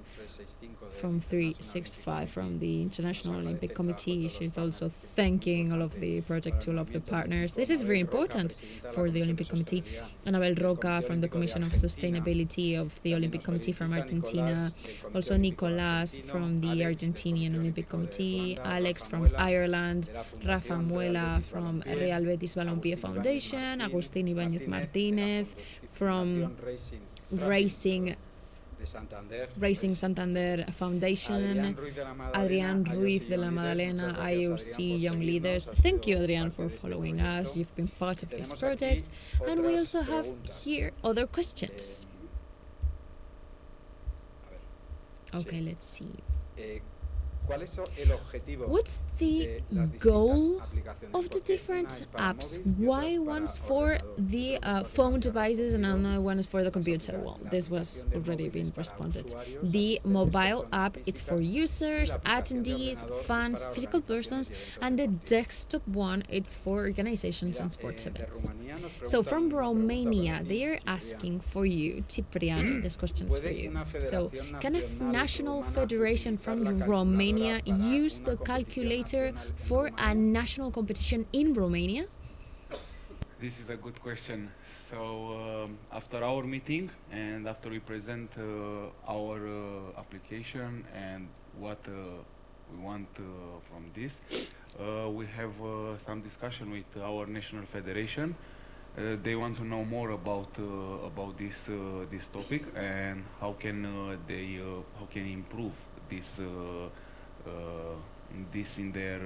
Speaker 5: from 365 from the International Olympic Committee. She's also thanking all of the project, all of the partners. This is very important for the Olympic Committee. Anabel Roca from the Commission of Sustainability of the Olympic Committee from Argentina. Also Nicolás from the Argentinian Olympic Committee. Alex from Ireland. Rafa Muela from Real Betis Balompié Foundation. Agustín Ibáñez Martínez from Racing Santander Foundation, Adrián Ruiz de la Madalena, IOC Young Leaders. Thank you, Adrián, for following us. You've been part of this project. And we also have here other questions. Okay, let's see. What's the goal of the different apps? Why one's for the phone devices and another one is for the computer? Well, this was already been responded. The mobile app, it's for users, attendees, fans, physical persons, and the desktop one, it's for organizations and sports events. So from Romania, they are asking for you, Ciprian, this question's for you. So can a national federation from Romania use the calculator for a national competition in Romania?
Speaker 7: This is a good question. So after our meeting and after we present our application and what we want from this, we have some discussion with our national federation. They want to know more about this topic and how can improve this in their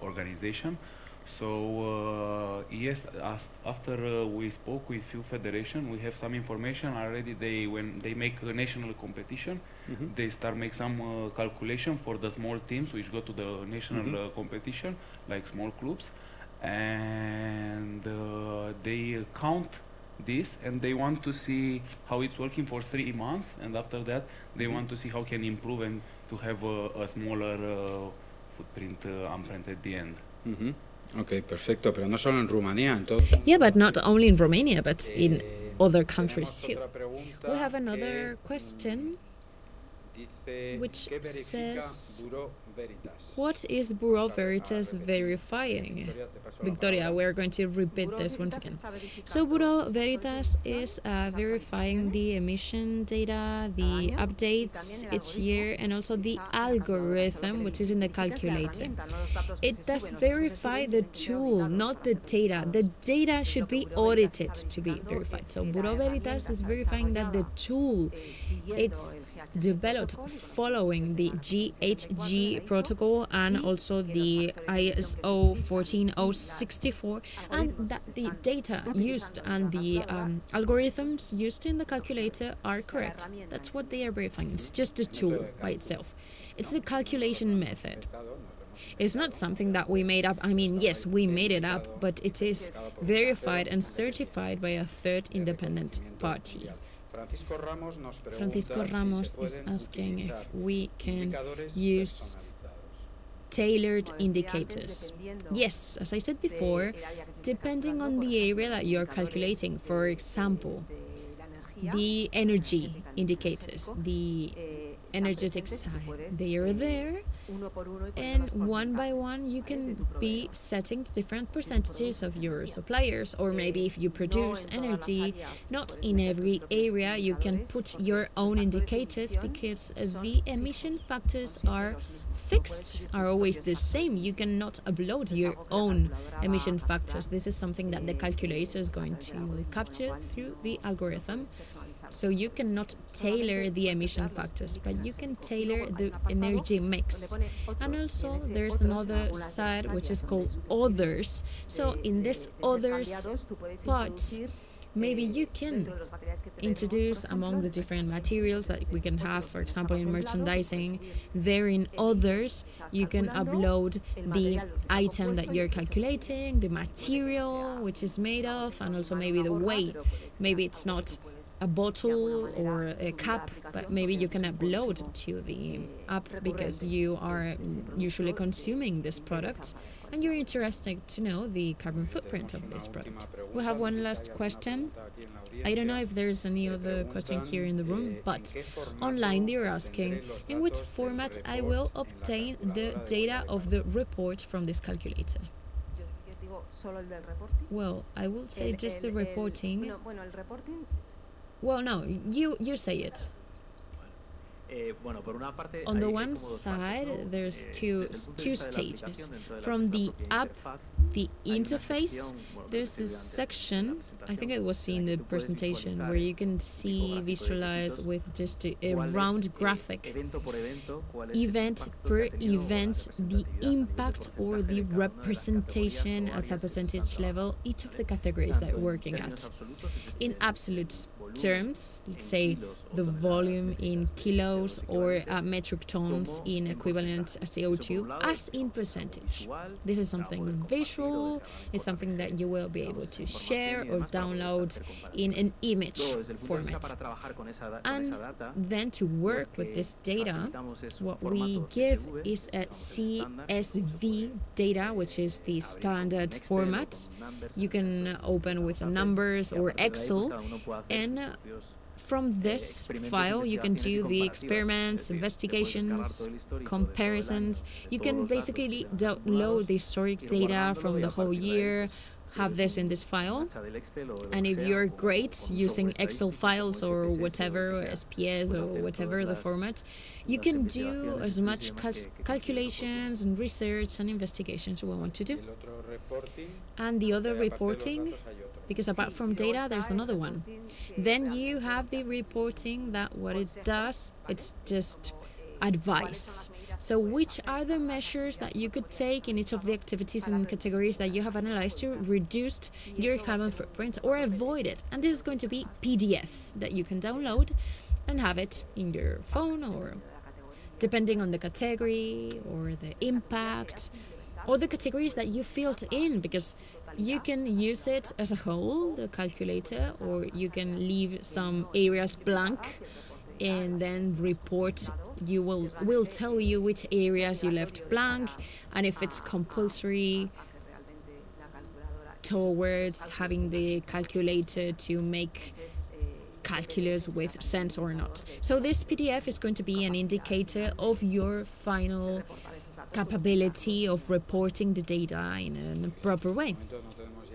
Speaker 7: organization. So yes, after we spoke with few federation, we have some information already. When they make a national competition, they start make some calculation for the small teams which go to the national competition, like small clubs, and they count this, and they want to see how it's working for 3 months, and after that they want to see how can improve and to have a smaller footprint imprint at the end.
Speaker 1: Okay, perfecto, pero no solo en Rumanía,
Speaker 5: Yeah, but not only in Romania, but in other countries too. We have another question. which says, what is Bureau Veritas verifying? Victoria, we're going to repeat this once again. So Bureau Veritas is verifying the emission data, the updates each year, and also the algorithm, which is in the calculator. It does verify the tool, not the data. The data should be audited to be verified. So Bureau Veritas is verifying that the tool it's developed following the GHG protocol and also the ISO 14064, and that the data used and the algorithms used in the calculator are correct. That's what they are verifying. It's just a tool by itself. It's the calculation method. It's not something that we made up. I mean, yes, we made it up, but it is verified and certified by a third independent party. Francisco Ramos is asking if we can use tailored indicators. Yes, as I said before, depending on the area that you're calculating, for example, the energy indicators, the energetic side, they are there, and one by one you can be setting different percentages of your suppliers, or maybe if you produce energy, not in every area you can put your own indicators, because the emission factors are fixed, are always the same. You cannot upload your own emission factors. This is something that the calculator is going to capture through the algorithm. So you cannot tailor the emission factors, but you can tailor the energy mix. And also there's another side which is called others. So in this others part, maybe you can introduce among the different materials that we can have, for example, in merchandising, there in others, you can upload the item that you're calculating, the material which is made of, and also maybe the weight. Maybe it's not a bottle or a cup, but maybe you can upload to the app because you are usually consuming this product and you're interested to know the carbon footprint of this product. We have one last question. I don't know if there's any other question here in the room, but online they're asking in which format I will obtain the data of the report from this calculator. Well, I will say just the reporting. Well, no, you say it. On the one side, there's two stages. From the app, the interface, there's a section, I think it was in the presentation, where you can see, visualize with just a round graphic, event per event, the impact or the representation at a percentage level, each of the categories that we're working at. In absolute terms, let's say the volume in kilos or metric tons in equivalent CO2 as in percentage. This is something visual, it's something that you will be able to share or download in an image format. And then to work with this data, what we give is a CSV data, which is the standard format. You can open with numbers or Excel, and from this file you can do the experiments, investigations, comparisons. You can basically download the historic data from the whole year, have this in this file, and if you're great using Excel files or whatever, SPS or whatever the format, you can do as much calculations and research and investigations you want to do. And the other reporting, because apart from data, there's another one. Then you have the reporting that what it does, it's just advice. So which are the measures that you could take in each of the activities and categories that you have analyzed to reduce your carbon footprint or avoid it? And this is going to be PDF that you can download and have it in your phone, or depending on the category or the impact or the categories that you filled in, because you can use it as a whole, the calculator, or you can leave some areas blank and then report will tell you which areas you left blank, and if it's compulsory towards having the calculator to make calculus with sense or not. So this PDF is going to be an indicator of your final capability of reporting the data in a proper way.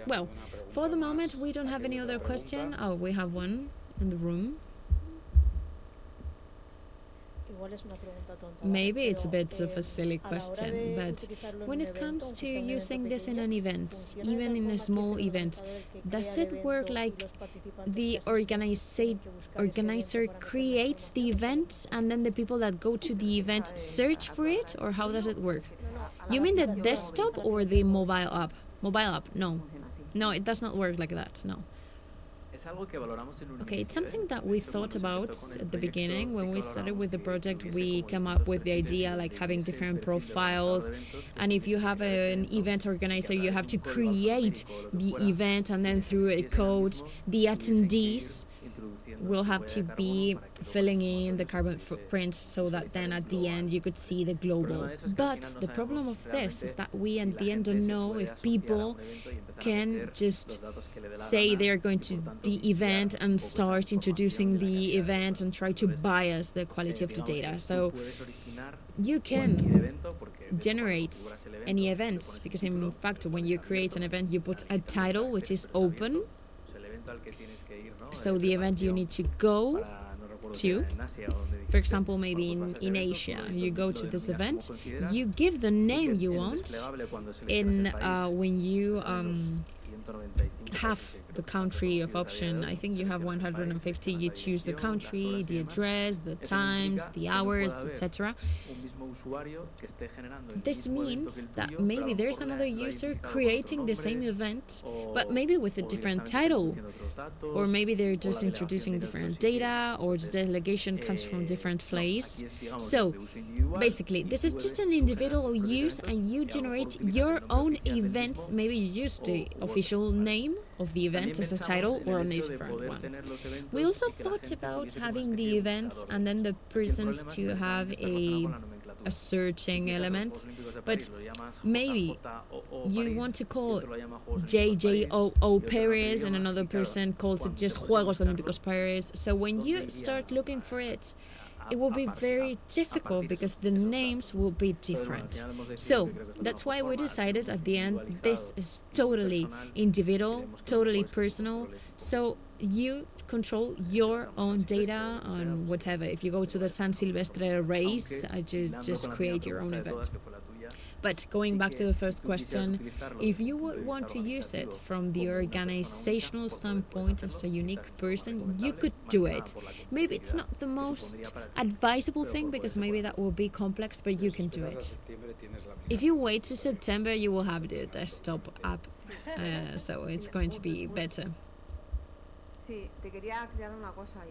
Speaker 5: Well, for the moment, we don't have any other question. Oh, we have one in the room. Maybe it's a bit of a silly question, but when it comes to using this in an event, even in a small event, does it work like the organizer creates the event and then the people that go to the event search for it, or how does it work? You mean the desktop or the mobile app? Mobile app, no. No, it does not work like that, no. Okay, it's something that we thought about at the beginning. When we started with the project, we came up with the idea like having different profiles, and if you have an event organizer, you have to create the event, and then through a code, the attendees will have to be filling in the carbon footprint so that then at the end you could see the global. But the problem of this is that we at the end don't know if people can just say they're going to the event and start introducing the event and try to bias the quality of the data. So you can generate any events, because in fact when you create an event you put a title which is open. So the event you need to go to, for example, maybe in Asia, you go to this event, you give the name you want, and when you have the country of option, I think you have 150, you choose the country, the address, the times, the hours, etc. This means that maybe there's another user creating the same event, but maybe with a different title, or maybe they're just introducing different data, or the delegation comes from a different place. So basically, this is just an individual use, and you generate your own events. Maybe you use the official name of the event as a title or a different one. We also thought about having the events and then the persons to have a searching element, but maybe you want to call JJOO Paris and another person calls it just Juegos Olímpicos Paris. So when you start looking for it, it will be very difficult because the names will be different. So that's why we decided at the end this is totally individual, totally personal. So you control your own data on whatever. If you go to the San Silvestre race, you just create your own event. But going back to the first question, if you would want to use it from the organizational standpoint as a unique person, you could do it. Maybe it's not the most advisable thing because maybe that will be complex, but you can do it. If you wait to September, you will have the desktop app, so it's going to be better.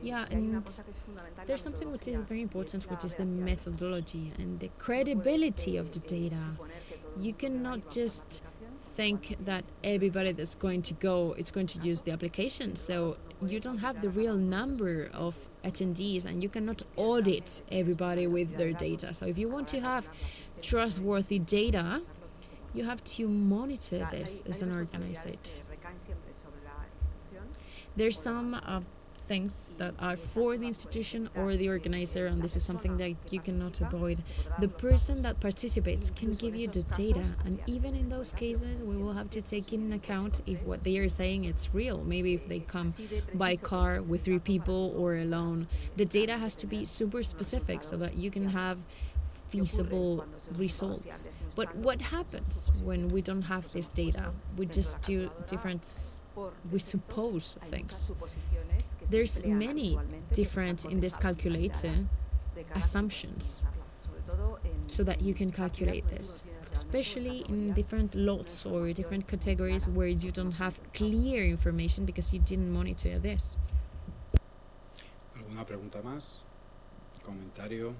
Speaker 5: Yeah, and there's something which is very important, which is the methodology and the credibility of the data. You cannot just think that everybody that's going to go is going to use the application. So you don't have the real number of attendees, and you cannot audit everybody with their data. So if you want to have trustworthy data, you have to monitor this as an organizer. There's some things that are for the institution or the organizer, and this is something that you cannot avoid. The person that participates can give you the data, and even in those cases, we will have to take in account if what they are saying it's real. Maybe if they come by car with 3 people or alone, the data has to be super specific so that you can have feasible results. But what happens when we don't have this data? We just do we suppose things. There's many different in this calculator assumptions so that you can calculate this, especially in different lots or different categories where you don't have clear information because you didn't monitor this.
Speaker 1: ¿Alguna pregunta más? ¿Comentario?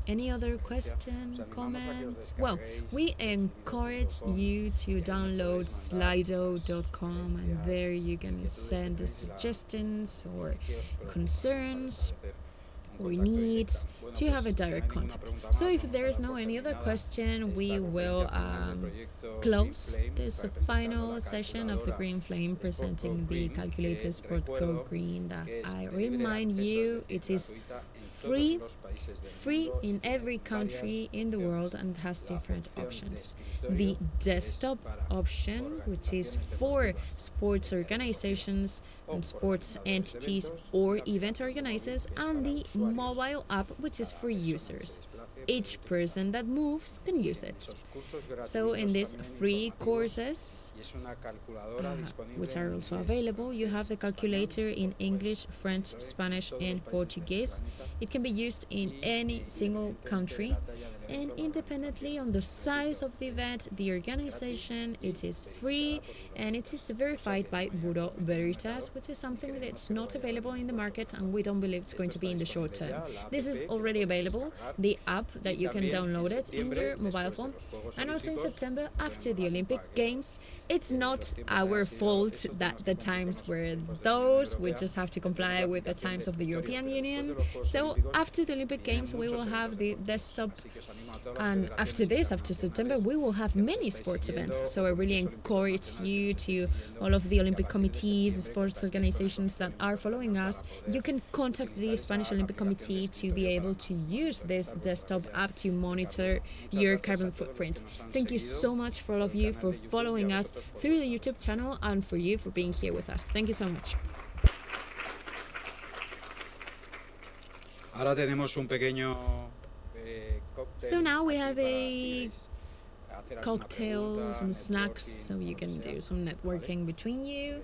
Speaker 5: Any other question, comment? Well, we encourage you to download slido.com, and there you can send us suggestions or concerns. or needs to have a direct contact. So if there is no any other question, we will close this final session of the Green Flame presenting the calculator Sport Go Green that I remind you it is free in every country in the world and has different options. The desktop option, which is for sports organizations and sports entities or event organizers, and the mobile app, which is for users. Each person that moves can use it. So in these free courses, which are also available, you have the calculator in English, French, Spanish and Portuguese. It can be used in any single country, and independently on the size of the event, the organization, it is free and it is verified by Bureau Veritas, which is something that's not available in the market and we don't believe it's going to be in the short term. This is already available, the app that you can download it in your mobile phone. And also in September, after the Olympic Games, it's not our fault that the times were those, we just have to comply with the times of the European Union. So after the Olympic Games, we will have the desktop. And after this, after September, we will have many sports events. So I really encourage you to, all of the Olympic committees, sports organizations that are following us, you can contact the Spanish Olympic Committee to be able to use this desktop app to monitor your carbon footprint. Thank you so much for all of you for following us through the YouTube channel and for you for being here with us. Thank you so much.
Speaker 1: Ahora tenemos un pequeño
Speaker 5: So now we have a cocktail, some snacks, so you can do some networking between you.